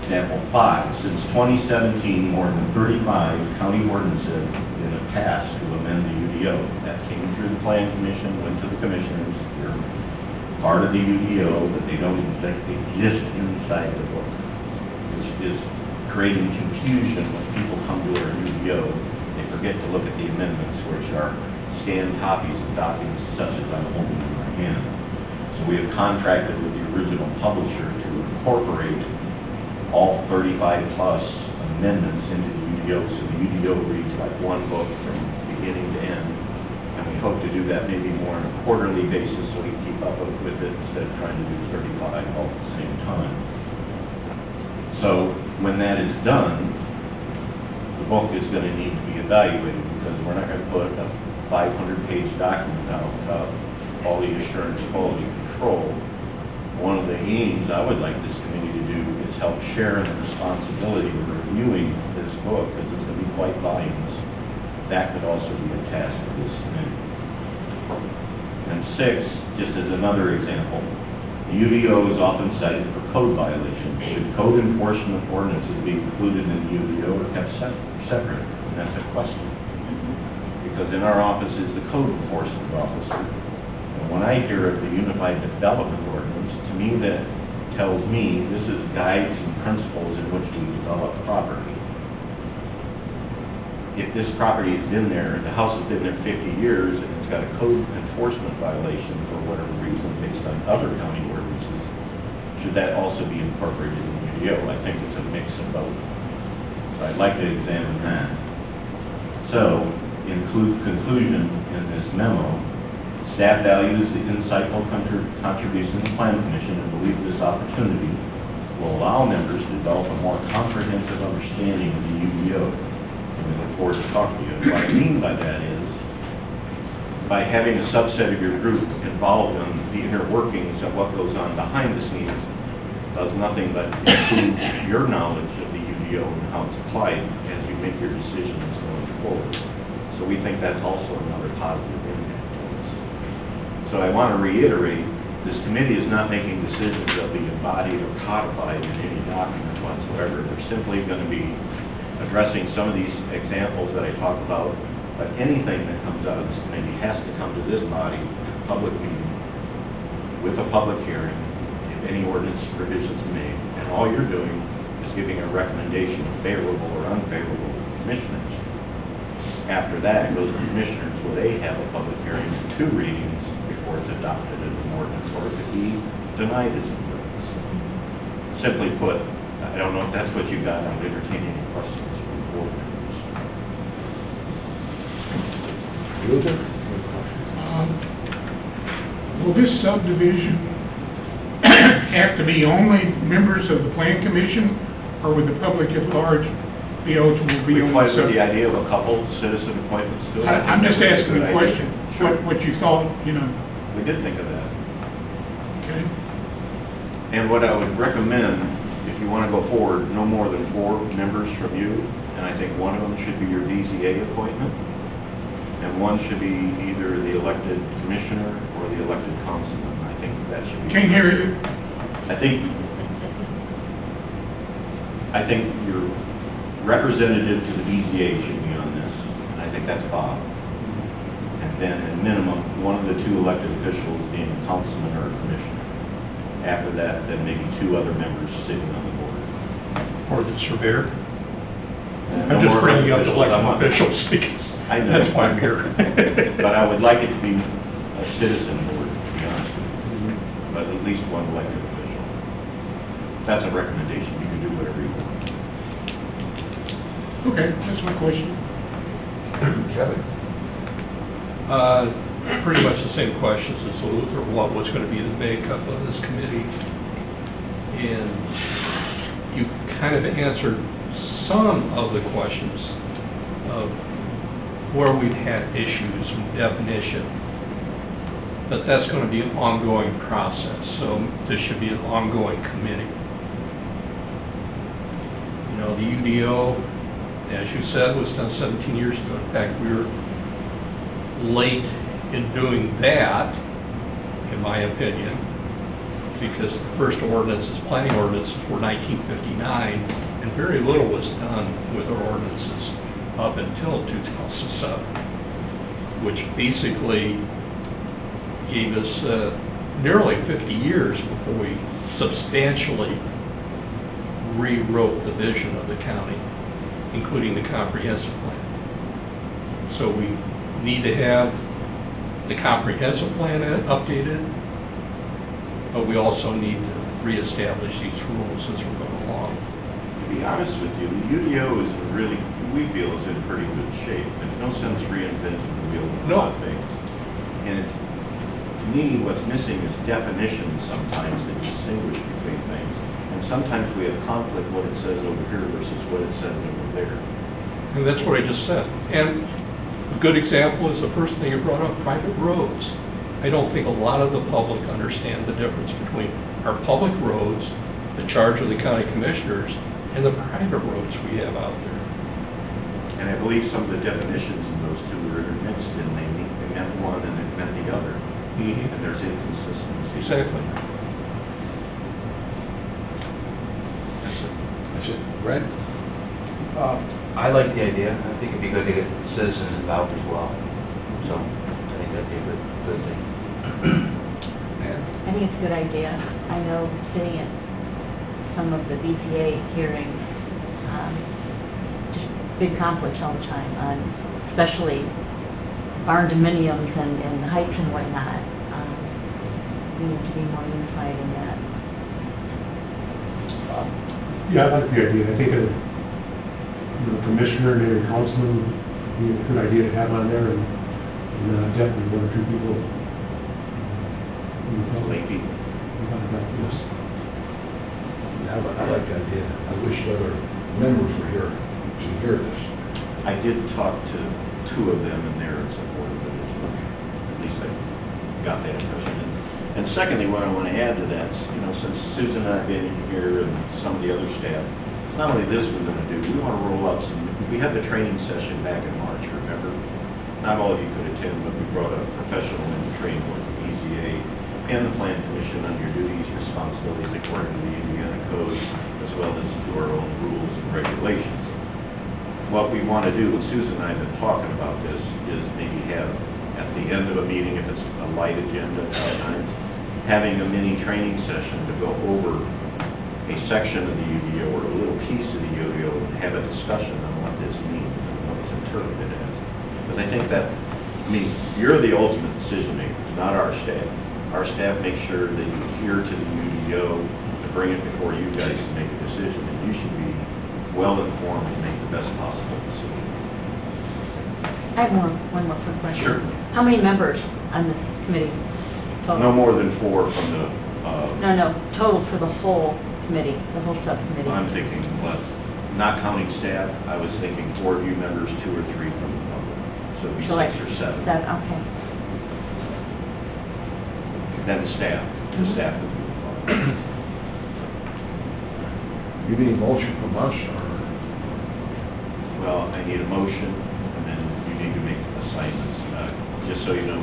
Example 5, since 2017, more than 35 county ordinances have been passed to amend the UDO. That came through the Plan Commission, went to the commissioners, they're part of the UDO, but they don't exist inside the book, which is creating confusion when people come to our UDO. They forget to look at the amendments, which are scanned copies of documents such as I'm holding in my hand. So we have contracted with the original publisher to incorporate all 35 plus amendments into the UDO, so the UDO reads like one book from beginning to end. And we hope to do that maybe more on a quarterly basis so we can keep up with it instead of trying to do 35 all at the same time. So when that is done, the book is going to need to be evaluated because we're not going to put a 500-page document out without all the assurance quality control. One of the aims I would like this committee to do is help share in the responsibility of reviewing this book, because it's going to be quite voluminous. That could also be a task of this committee. And 6, just as another example, the UDO is often cited for code violations. Should code enforcement ordinances be included in the UDO or kept separate? And that's a question. Because in our office is the code enforcement officer. And when I hear of the Unified Development Ordinance, to me that tells me this is guides and principles in which we develop property. If this property has been there, the house has been there 50 years, and it's got a code enforcement violation for whatever reason based on other county ordinances, should that also be incorporated in the UDO? I think it's a mix of both. So I'd like to examine that. So, in conclusion in this memo, staff values the insightful contribution of the Plan Commission and believes this opportunity will allow members to develop a more comprehensive understanding of the UDO. And we look forward to talking to you. What I mean by that is, by having a subset of your group involved in the inner workings of what goes on behind the scenes, does nothing but improve your knowledge of the UDO and how it's applied as you make your decisions going forward. So we think that's also another positive impact to us. So I want to reiterate, this committee is not making decisions that will be embodied or codified in any document whatsoever. They're simply going to be addressing some of these examples that I talked about, but anything that comes out of this committee has to come to this body, public meeting, with a public hearing, if any ordinance provisions are made. And all you're doing is giving a recommendation, favorable or unfavorable, to the commissioners. After that, it goes to the commissioners, where they have a public hearing and 2 readings before it's adopted as an ordinance, or it could be denied as an ordinance. Simply put, I don't know if that's what you got. I'm entertaining any questions from the board members. Luther? Will this subdivision have to be only members of the Plan Commission, or would the public at large be eligible to be on the With subdivision? the idea of a couple citizen appointments to it. I'm just asking a question, Sure. what you thought, you know. We did think of that. Okay. And what I would recommend, if you want to go forward, no more than 4 members from you, and I think one of them should be your BZA appointment, and one should be either the elected commissioner or the elected councilman. I think that should be... Can't hear you. I think your representative to the BZA should be on this, and I think that's Bob. And then, at minimum, one of the 2 elected officials being a councilman or a commissioner. After that, then maybe 2 other members sitting on the board. Or the surveyor. No I'm just more bringing up elected officials. officials because I know. that's why I'm here. But I would like it to be a citizen board, to be honest with you. But at least 1 elected official. That's a recommendation. You can do whatever you want. Okay, that's my question. Kevin? Pretty much the same questions as Luther, what was going to be the makeup of this committee. And you kind of answered some of the questions of where we've had issues with definition. But that's going to be an ongoing process, so this should be an ongoing committee. You know, the UDO, as you said, was done 17 years ago. In fact, we were late in doing that, in my opinion, because the first ordinances, planning ordinances, were 1959, and very little was done with our ordinances up until 2007, which basically gave us nearly 50 years before we substantially rewrote the vision of the county, including the comprehensive plan. So we need to have the comprehensive plan updated, but we also need to reestablish these rules as we're going along. To be honest with you, the UDO is really, we feel, is in pretty good shape. There's no sense reinventing the wheel with a lot of things. And to me, what's missing is definitions sometimes that distinguish between things. And sometimes we have conflict what it says over here versus what it says over there. And that's what I just said. And a good example is the first thing you brought up, private roads. I don't think a lot of the public understand the difference between our public roads, the charge of the county commissioners, and the private roads we have out there. And I believe some of the definitions in those two were intermixed, and they meant one and it meant the other. Mm-hmm. And there's inconsistency. Exactly. That's it. Brad? I like the idea. I think it'd be good to get citizens involved as well. So I think that'd be a good thing. Ann? I think it's a good idea. I know sitting at some of the BPA hearings, just big conflicts all the time on, especially barn dominiums and heights and whatnot. We need to be more unified in that. Yeah, I like the idea. I think a commissioner, maybe a councilman, would be a good idea to have on there, and definitely one or two people. Lay people. Yes. I like the idea. I wish the other members were here to hear this. I did talk to two of them, and they're in support of it as well. At least I got that impression. And secondly, what I want to add to that, since Susan and I have been here and some of the other staff, it's not only this we're going to do, we want to roll out we had the training session back in March, remember? Not all of you could attend, but we brought a professional in to train both the PZA and the Plan Commission on your duties, responsibilities according to the Indiana Code, as well as to our own rules and regulations. What we want to do, and Susan and I have been talking about this, is maybe have, at the end of a meeting, if it's a light agenda sometimes, having a mini training session to go over a section of the UDO or a little piece of the UDO and have a discussion on what this means and what it's interpreted as. Because I think that, you're the ultimate decision maker, not our staff. Our staff makes sure that you adhere to the UDO to bring it before you guys to make a decision, and you should be well informed to make the best possible decision. I have one more quick question. Sure. How many members on this committee? Total? No more than 4 from the, No, total for the whole committee, the whole subcommittee. I'm thinking less, not counting staff, I was thinking 4 of you members, 2 or 3 from the public. So it'd be 6 or 7. Okay. Then the staff would be involved. You need a motion from us, or? Well, I need a motion, and then you need to make assignments. Just so you know,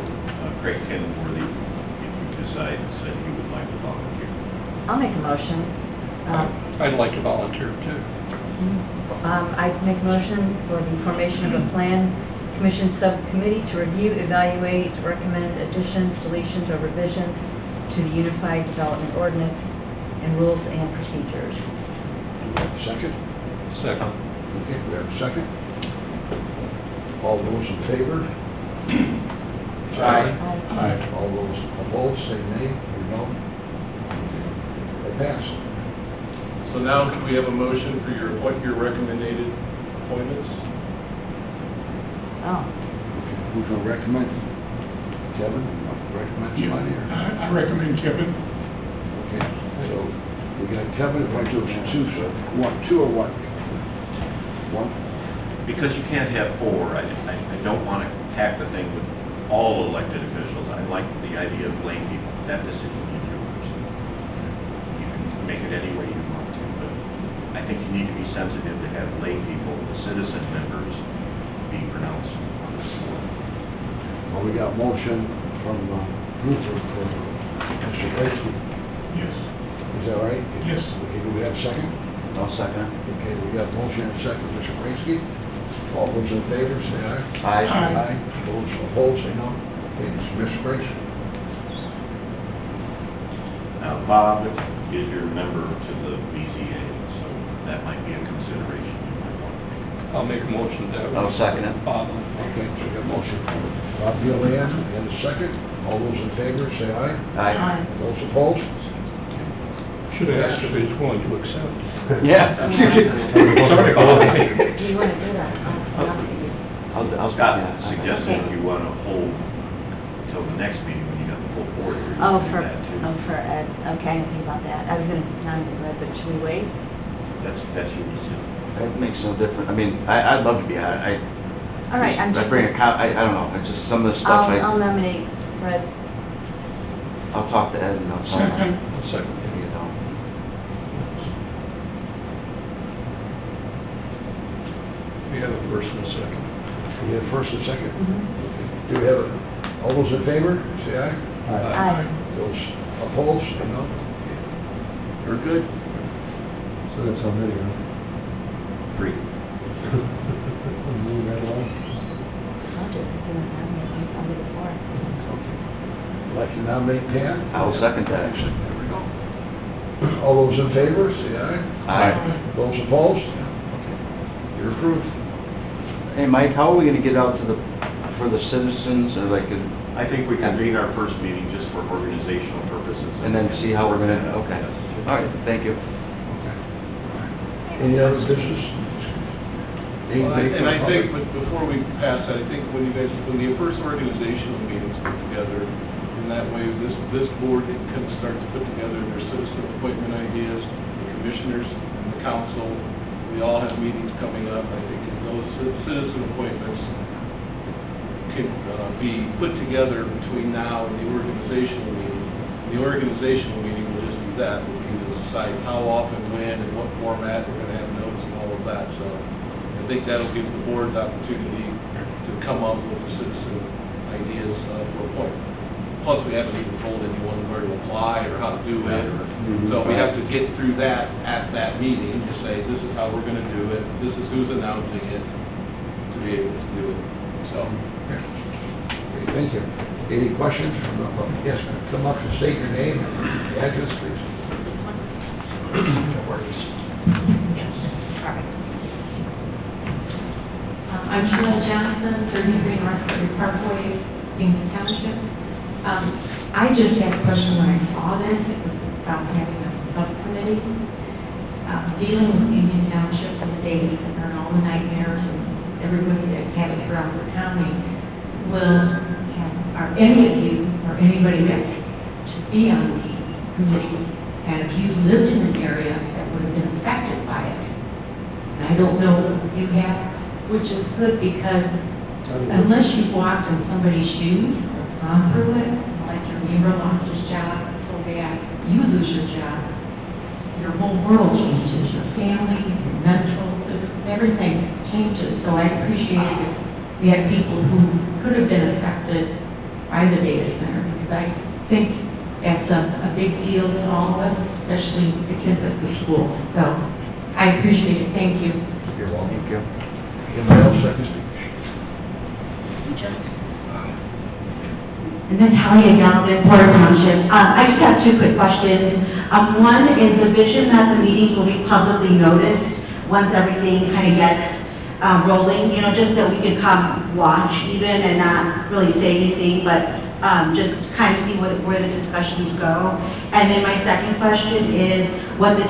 Craig Kenworthy, if you decide, said he would like to volunteer. I'll make a motion. I'd like to volunteer too. I make a motion for the formation of a plan commission subcommittee to review, evaluate, recommend additions, deletions, or revisions to the Unified Development Ordinance and rules and procedures. Second? Second. Okay, we have a second. All those in favor? Aye. Aye. All those opposed, say nay, or no. They pass. So now, can we have a motion for your recommended appointments? Oh. Who's gonna recommend? Kevin, recommend somebody or? I recommend Kevin. Okay, so we got Kevin, if I do two, so two or one? One? Because you can't have four, I don't want to tack the thing with all elected officials. I like the idea of laying people, that decision is yours. You can make it any way you want to, but I think you need to be sensitive to have lay people, the citizen members, be pronounced on this board. Well, we got motion from Ruther for Mr. Gracie. Yes. Is that right? Yes. Okay, do we have a second? I'll second it. Okay, we got motion and second, Mr. Gracie. All those in favor, say aye. Aye. Aye. Those opposed, say no. Okay, Mr. Gracie. Now, Bob is your member to the BZA, so that might be a consideration you might want to make. I'll make a motion that. I'll second it. Bob. Okay, so we got motion from Bob Deland and a second. All those in favor, say aye. Aye. Those opposed? Should have asked if he's willing to accept. Yeah. Sorry, Bob. Do you want to do that? I'll Scott Okay. suggested if you want to hold until the next meeting when you got the full board, you Oh, can do that too. for Ed, okay, I didn't think about that. I was gonna time it, but should we wait? That's your decision. It makes no difference. I mean, I'd love to be on it. All right, I'm I just. bring I don't know, it's just some of the stuff I'll nominate Fred. I'll talk to Ed and I'll tell him. Second. Second. You know. We have a first and a second. We have first and second? Mhm. Okay. Do we have, all those in favor, say aye. Aye. Those opposed, say no. Okay. You're good? So that's how many, huh? 3. Moving right along. I'll just do it now, I'll do the fourth. Okay. Like to nominate Pam? I'll second that. There we go. All those in favor, say aye. Aye. Those opposed? Okay. You're approved. Hey, Mike, how are we gonna get out to for the citizens, or like, I think we convene our first meeting just for organizational purposes. and then see how we're gonna, okay. All right, thank you. Okay. Any other business? Well, Anything and I from think, public? but before we pass that, I think when the first organizational meetings put together, in that way, this board can start to put together their citizen appointment ideas, the commissioners and the council, we all have meetings coming up. I think if those citizen appointments can be put together between now and the organizational meeting, the organizational meeting will just be that, will be to decide how often, when, and what format we're gonna have notes and all of that, so I think that'll give the board the opportunity to come up with the citizen ideas for appointment. Plus, we haven't even told anyone where to apply or how to do it, or, so we have to get through that at that meeting to say, this is how we're gonna do it, this is who's announcing it, to be able to do it, so. Okay, thank you. Any questions from the public? Yes, come up and state your name and address, please. I'm Sheila Johnson, 33 North Country Parkway, Kings Township. I just had a question when I saw this. It was about having a subcommittee dealing with Indian Township and the days and all the nightmares and everybody that's had it throughout the county. Are any of you or anybody that should be on the committee, have you lived in an area that would have been affected by it? And I don't know if you have, which is good because unless you've walked in somebody's shoes, gone through it, like your neighbor lost his job, so bad, you lose your job, your whole world changes, your family, your mental, everything changes. So I appreciate it. We had people who could have been affected by the data center, because I think that's a big deal to all of us, especially the kids at the school. So I appreciate it. Thank you. You're welcome. Thank you. Anybody else like to speak? And then Talia Donovan, Porter Township. I just have two quick questions. One is the vision that the meetings will be publicly noticed once everything kind of gets rolling, just so we can come watch even and not really say anything, but just kind of see where the discussions go. And then my second question is what the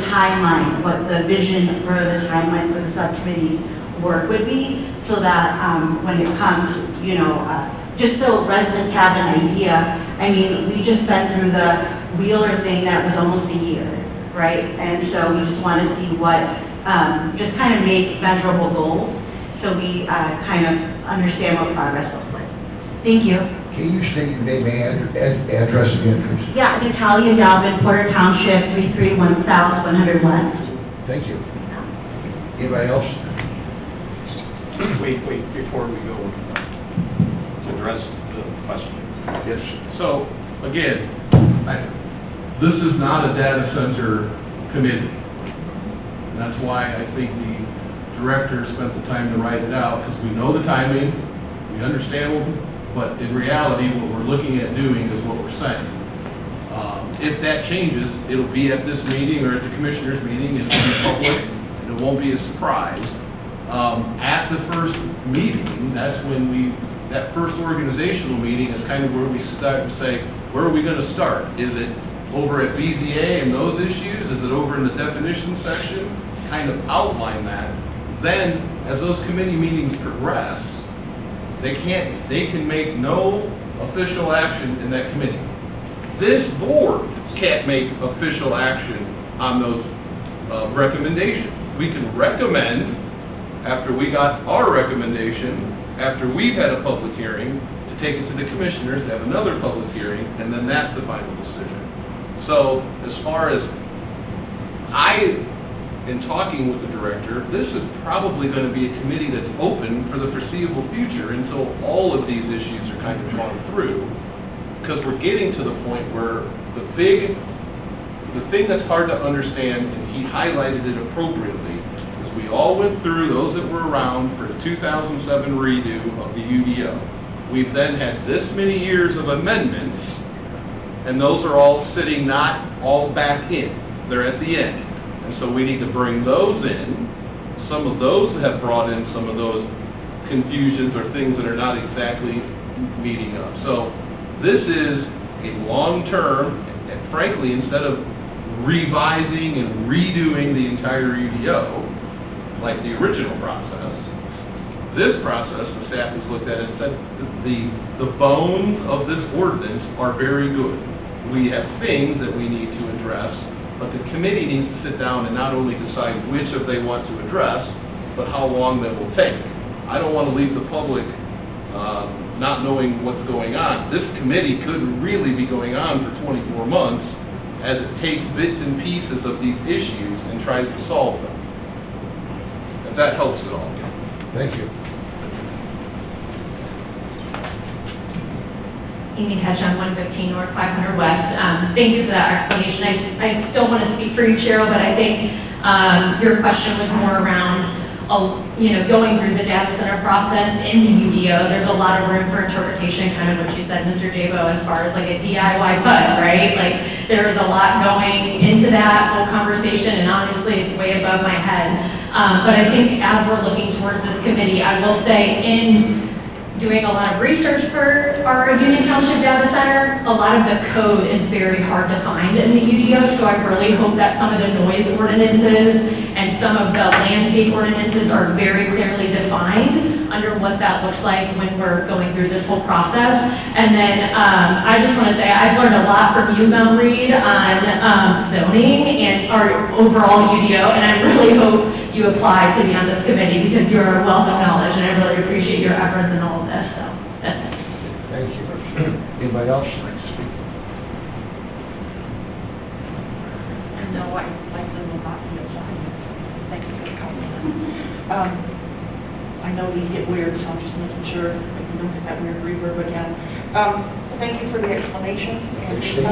vision for the timeline for the subcommittees work would be, so that, when it comes, you know, just so residents have an idea. I mean, we just been through the Wheeler thing that was almost a year, right? And so we just want to see what, just kind of make measurable goals, so we, kind of understand what progress looks like. Thank you. Can you state your name and address again, please? Yeah, Natalia Galvin, Porter Township, 331 South, 100 West. Thank you. Anybody else? Wait, before we go, to address the question. Yes. So, again, this is not a data center committee. And that's why I think the director spent the time to write it out, because we know the timing, we understand what, but in reality, what we're looking at doing is what we're saying. If that changes, it'll be at this meeting or at the commissioners' meeting, it'll be public, and it won't be a surprise. At the first meeting, that's when that first organizational meeting is kind of where we start to say, where are we going to start? Is it over at BZA and those issues? Is it over in the definition section? Kind of outline that. Then, as those committee meetings progress, they can make no official action in that committee. This board can't make official action on those recommendations. We can recommend, after we got our recommendation, after we've had a public hearing, to take it to the commissioners, to have another public hearing, and then that's the final decision. So, as far as in talking with the director, this is probably going to be a committee that's open for the foreseeable future until all of these issues are kind of gone through, because we're getting to the point where the thing that's hard to understand, and he highlighted it appropriately, is we all went through, those that were around, for the 2007 redo of the UDO. We've then had this many years of amendments, and those are all sitting not all back in. They're at the end. And so we need to bring those in. Some of those have brought in some of those confusions or things that are not exactly meeting up. So this is a long-term, and frankly, instead of revising and redoing the entire UDO, like the original process, this process, the staff has looked at it and said the bones of this ordinance are very good. We have things that we need to address, but the committee needs to sit down and not only decide which of they want to address, but how long that will take. I don't want to leave the public not knowing what's going on. This committee could really be going on for 24 months as it takes bits and pieces of these issues and tries to solve them. If that helps at all. Thank you. Amy Hedge on 115 North 500 West. Thank you for that explanation. I don't want to speak for you, Cheryl, but I think your question was more around, going through the data center process in the UDO. There's a lot of room for interpretation, kind of what you said, Mr. Jabo, as far as like a DIY PUD, right? Like, there's a lot going into that whole conversation, and honestly, it's way above my head. But I think as we're looking towards this committee, I will say in doing a lot of research for our Union Township data center, a lot of the code is very hard to find in the UDO, so I really hope that some of the noise ordinances and some of the landscape ordinances are very clearly defined under what that looks like when we're going through this whole process. And then I just want to say I've learned a lot from you, Mel Reed, on zoning and our overall UDO, and I really hope you apply to be on this committee because you're a wealth of knowledge, and I really appreciate your efforts in all of this. So that's it. Thank you. Anybody else like to speak? No, I said we'll not be outside. Thank you for the comment. I know these get weird, so I'm just making sure I don't get that weird reverb again. Thank you for the explanation. And State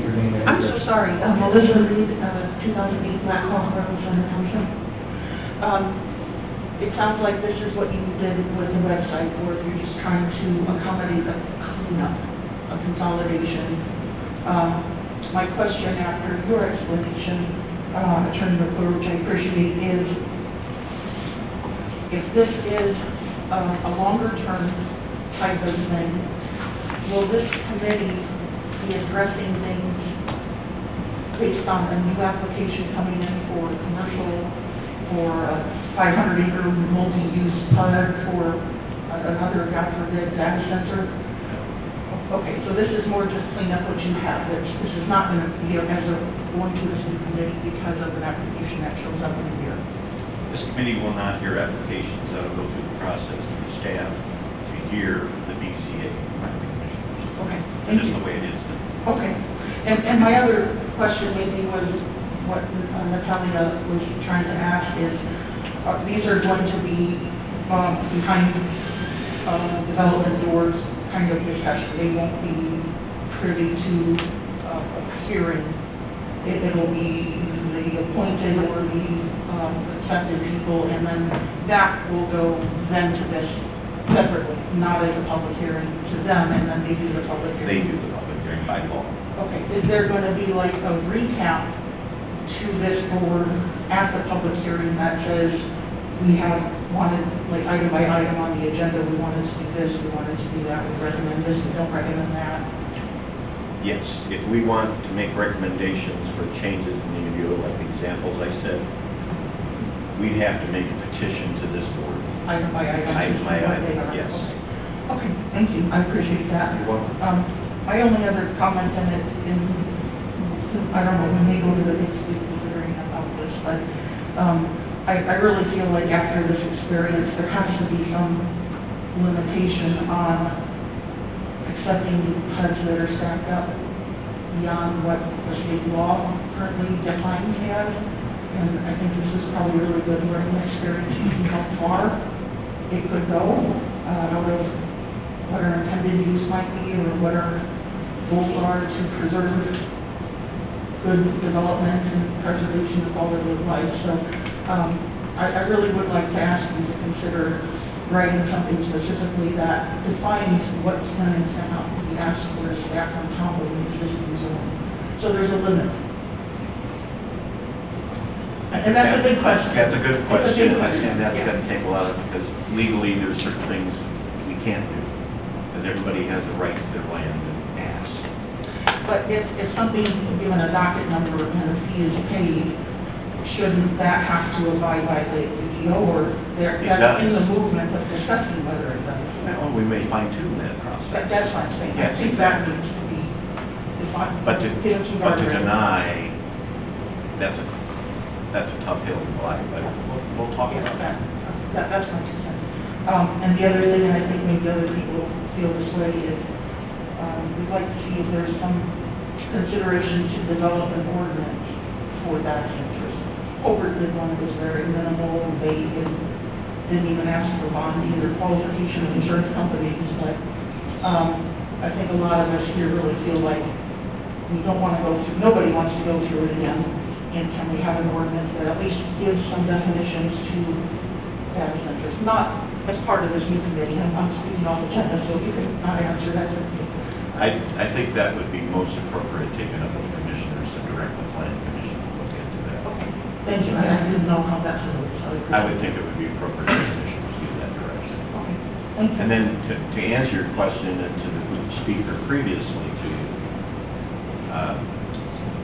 your name and I'm address. so sorry. Melissa Reed, 2008 Black Hawk Road, Center Township. It sounds like this is what you did with the website, or you're just trying to accommodate a cleanup, a consolidation. My question after your explanation, Attorney McClure, which I appreciate, is if this is a longer-term type of thing, will this committee be addressing things based on a new application coming in for commercial for a 500-acre multi-use park for another, God forbid, data center? Okay, so this is more just clean up what you have. This is not going to be as a going to this new committee because of an application that shows up in here. This committee will not hear applications that will go through the process through staff to hear the BCA planning commissioners. Okay, That's thank just you. the way it is. Okay, and my other question maybe was what Natalia was trying to ask is, these are going to be behind development doors, kind of discussion. They won't be privy to a hearing. It'll be the appointed or the accepted people, and then that will go then to this separately, not as a public hearing to them, and then they do the public They hearing. do the public hearing by law. Okay, is there going to be like a recap to this board at the public hearing that says we have wanted, like item by item on the agenda, we wanted to do this, we wanted to do that, we recommend this, we don't recommend that? Yes, if we want to make recommendations for changes in the review, like the examples I said, we'd have to make a petition to this board. Item by item? Item by what item, they are. yes. Okay, thank you, I appreciate that. You're welcome. My only other comment I don't know, we may go to the next week hearing about this, but I really feel like after this experience, there has to be some limitation on accepting HUDs that are stacked up beyond what the state law currently defines as. And I think this is probably a really good learning experience to see how far it could go out of what our intended use might be or what our goals are to preserve good development and preservation of quality of life. So I really would like to ask you to consider writing something specifically that defines what plans cannot be asked for as staff on top of the existing zone. So there's a limit. And that's a good question. That's a good question, It's a big question. and that's Yeah. going to take a lot of, because legally, there's certain things we can't do, because everybody has a right to their land and ask. But if something's given a docket number and a fee is paid, shouldn't that have to abide by the EO, or It that's does. in the movement of discussing whether it does? Well, we may fine tune that process. That's what I'm saying. I Yes, think that needs to be defined. But to Give some guardrails. deny, that's a tough hill to climb, but we'll talk Yes, about that. that's my 2 cents. And the other thing, and I think maybe other people feel this way, is we'd like to see if there's some consideration to develop an ordinance for that interest. Hobart did one that was very minimal and vague and didn't even ask for bonding or qualification of insurance companies, but I think a lot of us here really feel like we don't want to go through, nobody wants to go through it again. And can we have an ordinance that at least gives some definitions to data centers? Not as part of this new committee, I'm speaking off the agenda, so you can not answer that. I think that would be most appropriate, taken up with the commissioners and direct the planning commission to look into that. Okay, thank you, I didn't know how that's going to work. I would think it would be appropriate for the commissioners to do that direction. Okay, thank you. And then to answer your question and to the speaker previously to you,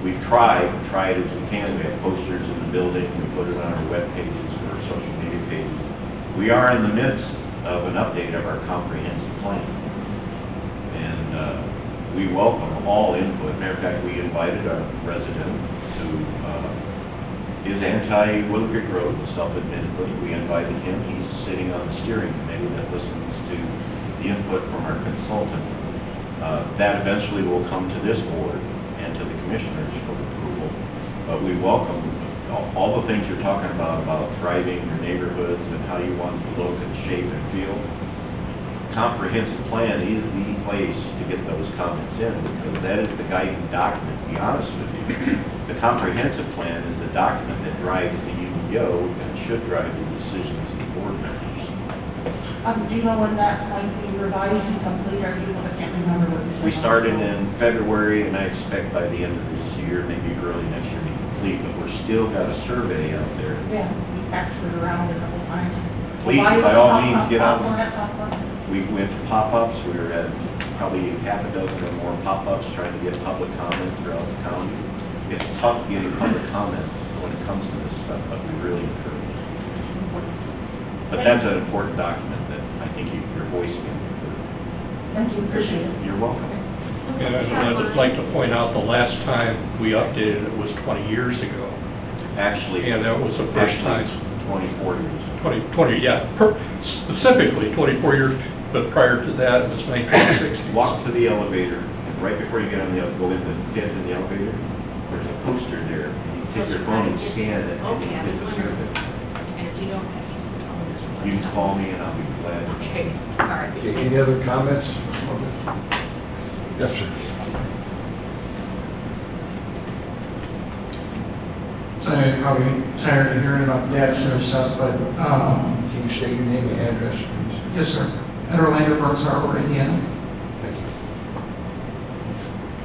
we've tried as we can. We have posters in the building, we put it on our web pages or social media pages. We are in the midst of an update of our comprehensive plan. And we welcome all input. Matter of fact, we invited our resident who is anti-Willow Creek Road, self-admittedly. We invited him. He's sitting on the steering committee that listens to the input from our consultant. That eventually will come to this board and to the commissioners for approval. But we welcome all the things you're talking about thriving your neighborhoods and how you want to look and shape and feel. Comprehensive plan is the place to get those comments in, because that is the guiding document, to be honest with you. The comprehensive plan is the document that drives the UDO and should drive the decisions of the board members. Do you know when that might be revised and complete, or I can't remember what you said? We started in February, and I expect by the end of this year, maybe early next year, to be complete, but we're still got a survey out there. Yeah, we passed it around a couple times. Please, Why is by it all pop- means, pop- get out. popcorn at popcorn? We went to pop-ups, we were at probably half a dozen or more pop-ups trying to get public comment throughout the county. It's tough getting public comment when it comes to this stuff, but we really encourage it. But that's an important document that I think you're voicing. Thank you, appreciate it. You're welcome. And I'd like to point out, the last time we updated it was 20 years ago. Actually. And that was the first time. 24 years. 20, yeah, specifically 24 years, but prior to that, it was 1960. Walk to the elevator, and right before you get on the, go in the, get in the elevator, there's a poster there. You take your phone and scan it, and Okay, you I get was the wondering. survey. And if you don't have any, You can call me and I'll be glad. Okay, all right. Okay, any other comments? Yes, sir. I'm probably tired of hearing about data center stuff, but, Can you state your name and address, please? yes, sir. At Orlando, Burns Harbor, Indiana. Thank you.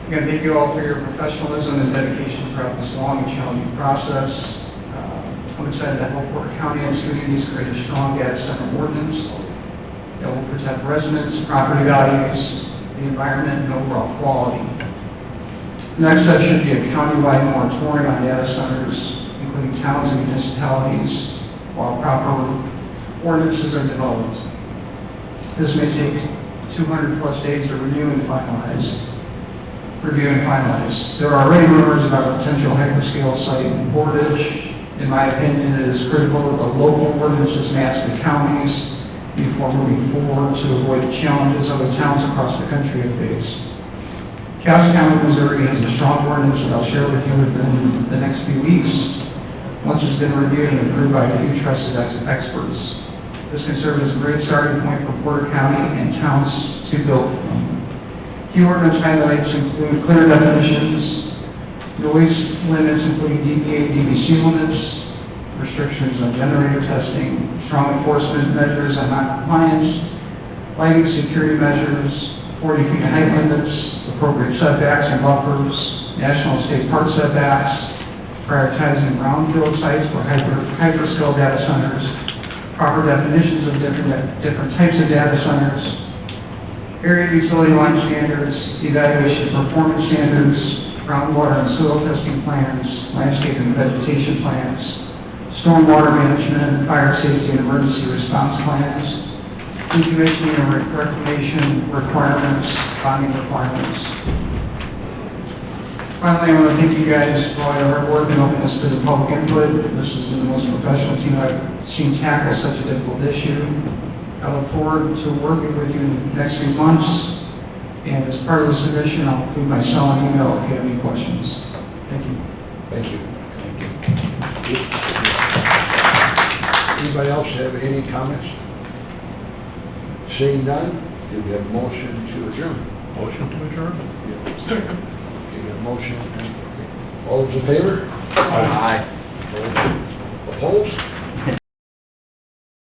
Again, thank you all for your professionalism and dedication throughout this long and challenging process. I'm excited to help Porter County and its communities create a strong data center ordinance that will protect residents, property values, the environment, and overall quality. Next step should be a countywide moratorium on data centers, including towns and municipalities, while proper ordinances are developed. This may take 200-plus days to review and finalize. There are already rumors about a potential hyperscale site in Portage. In my opinion, it is critical that the local ordinances match the counties before moving forward to avoid the challenges other towns across the country have faced. Cass County, Missouri has a strong ordinance that I'll share with you within the next few weeks, once it's been reviewed and approved by a few trusted experts. This can serve as a great starting point for Porter County and towns to build from. Key ordinance highlights include clear definitions, noise limits including DPA, DVC limits, restrictions on generator testing, strong enforcement measures on non-compliance, lighting security measures, 40 feet height limits, appropriate setbacks and buffers, national and state park setbacks, prioritizing brownfield sites for hyperscale data centers, proper definitions of different types of data centers, area utility line standards, evaluation performance standards, groundwater and soil testing plans, landscape and vegetation plans, stormwater management, fire safety and emergency response plans, decommissioning and reclamation requirements, bonding requirements. Finally, I want to thank you guys for all your hard work and openness to the public input. This has been the most professional team I've seen tackle such a difficult issue. I look forward to working with you in the next few months. And as part of the submission, I'll include my cell and email if you have any questions. Thank you. Thank you. Anybody else have any comments? Seeing none, do we have a motion to adjourn? Motion to adjourn? Second. Okay, we have a motion. All those in favor? Aye. Opposed?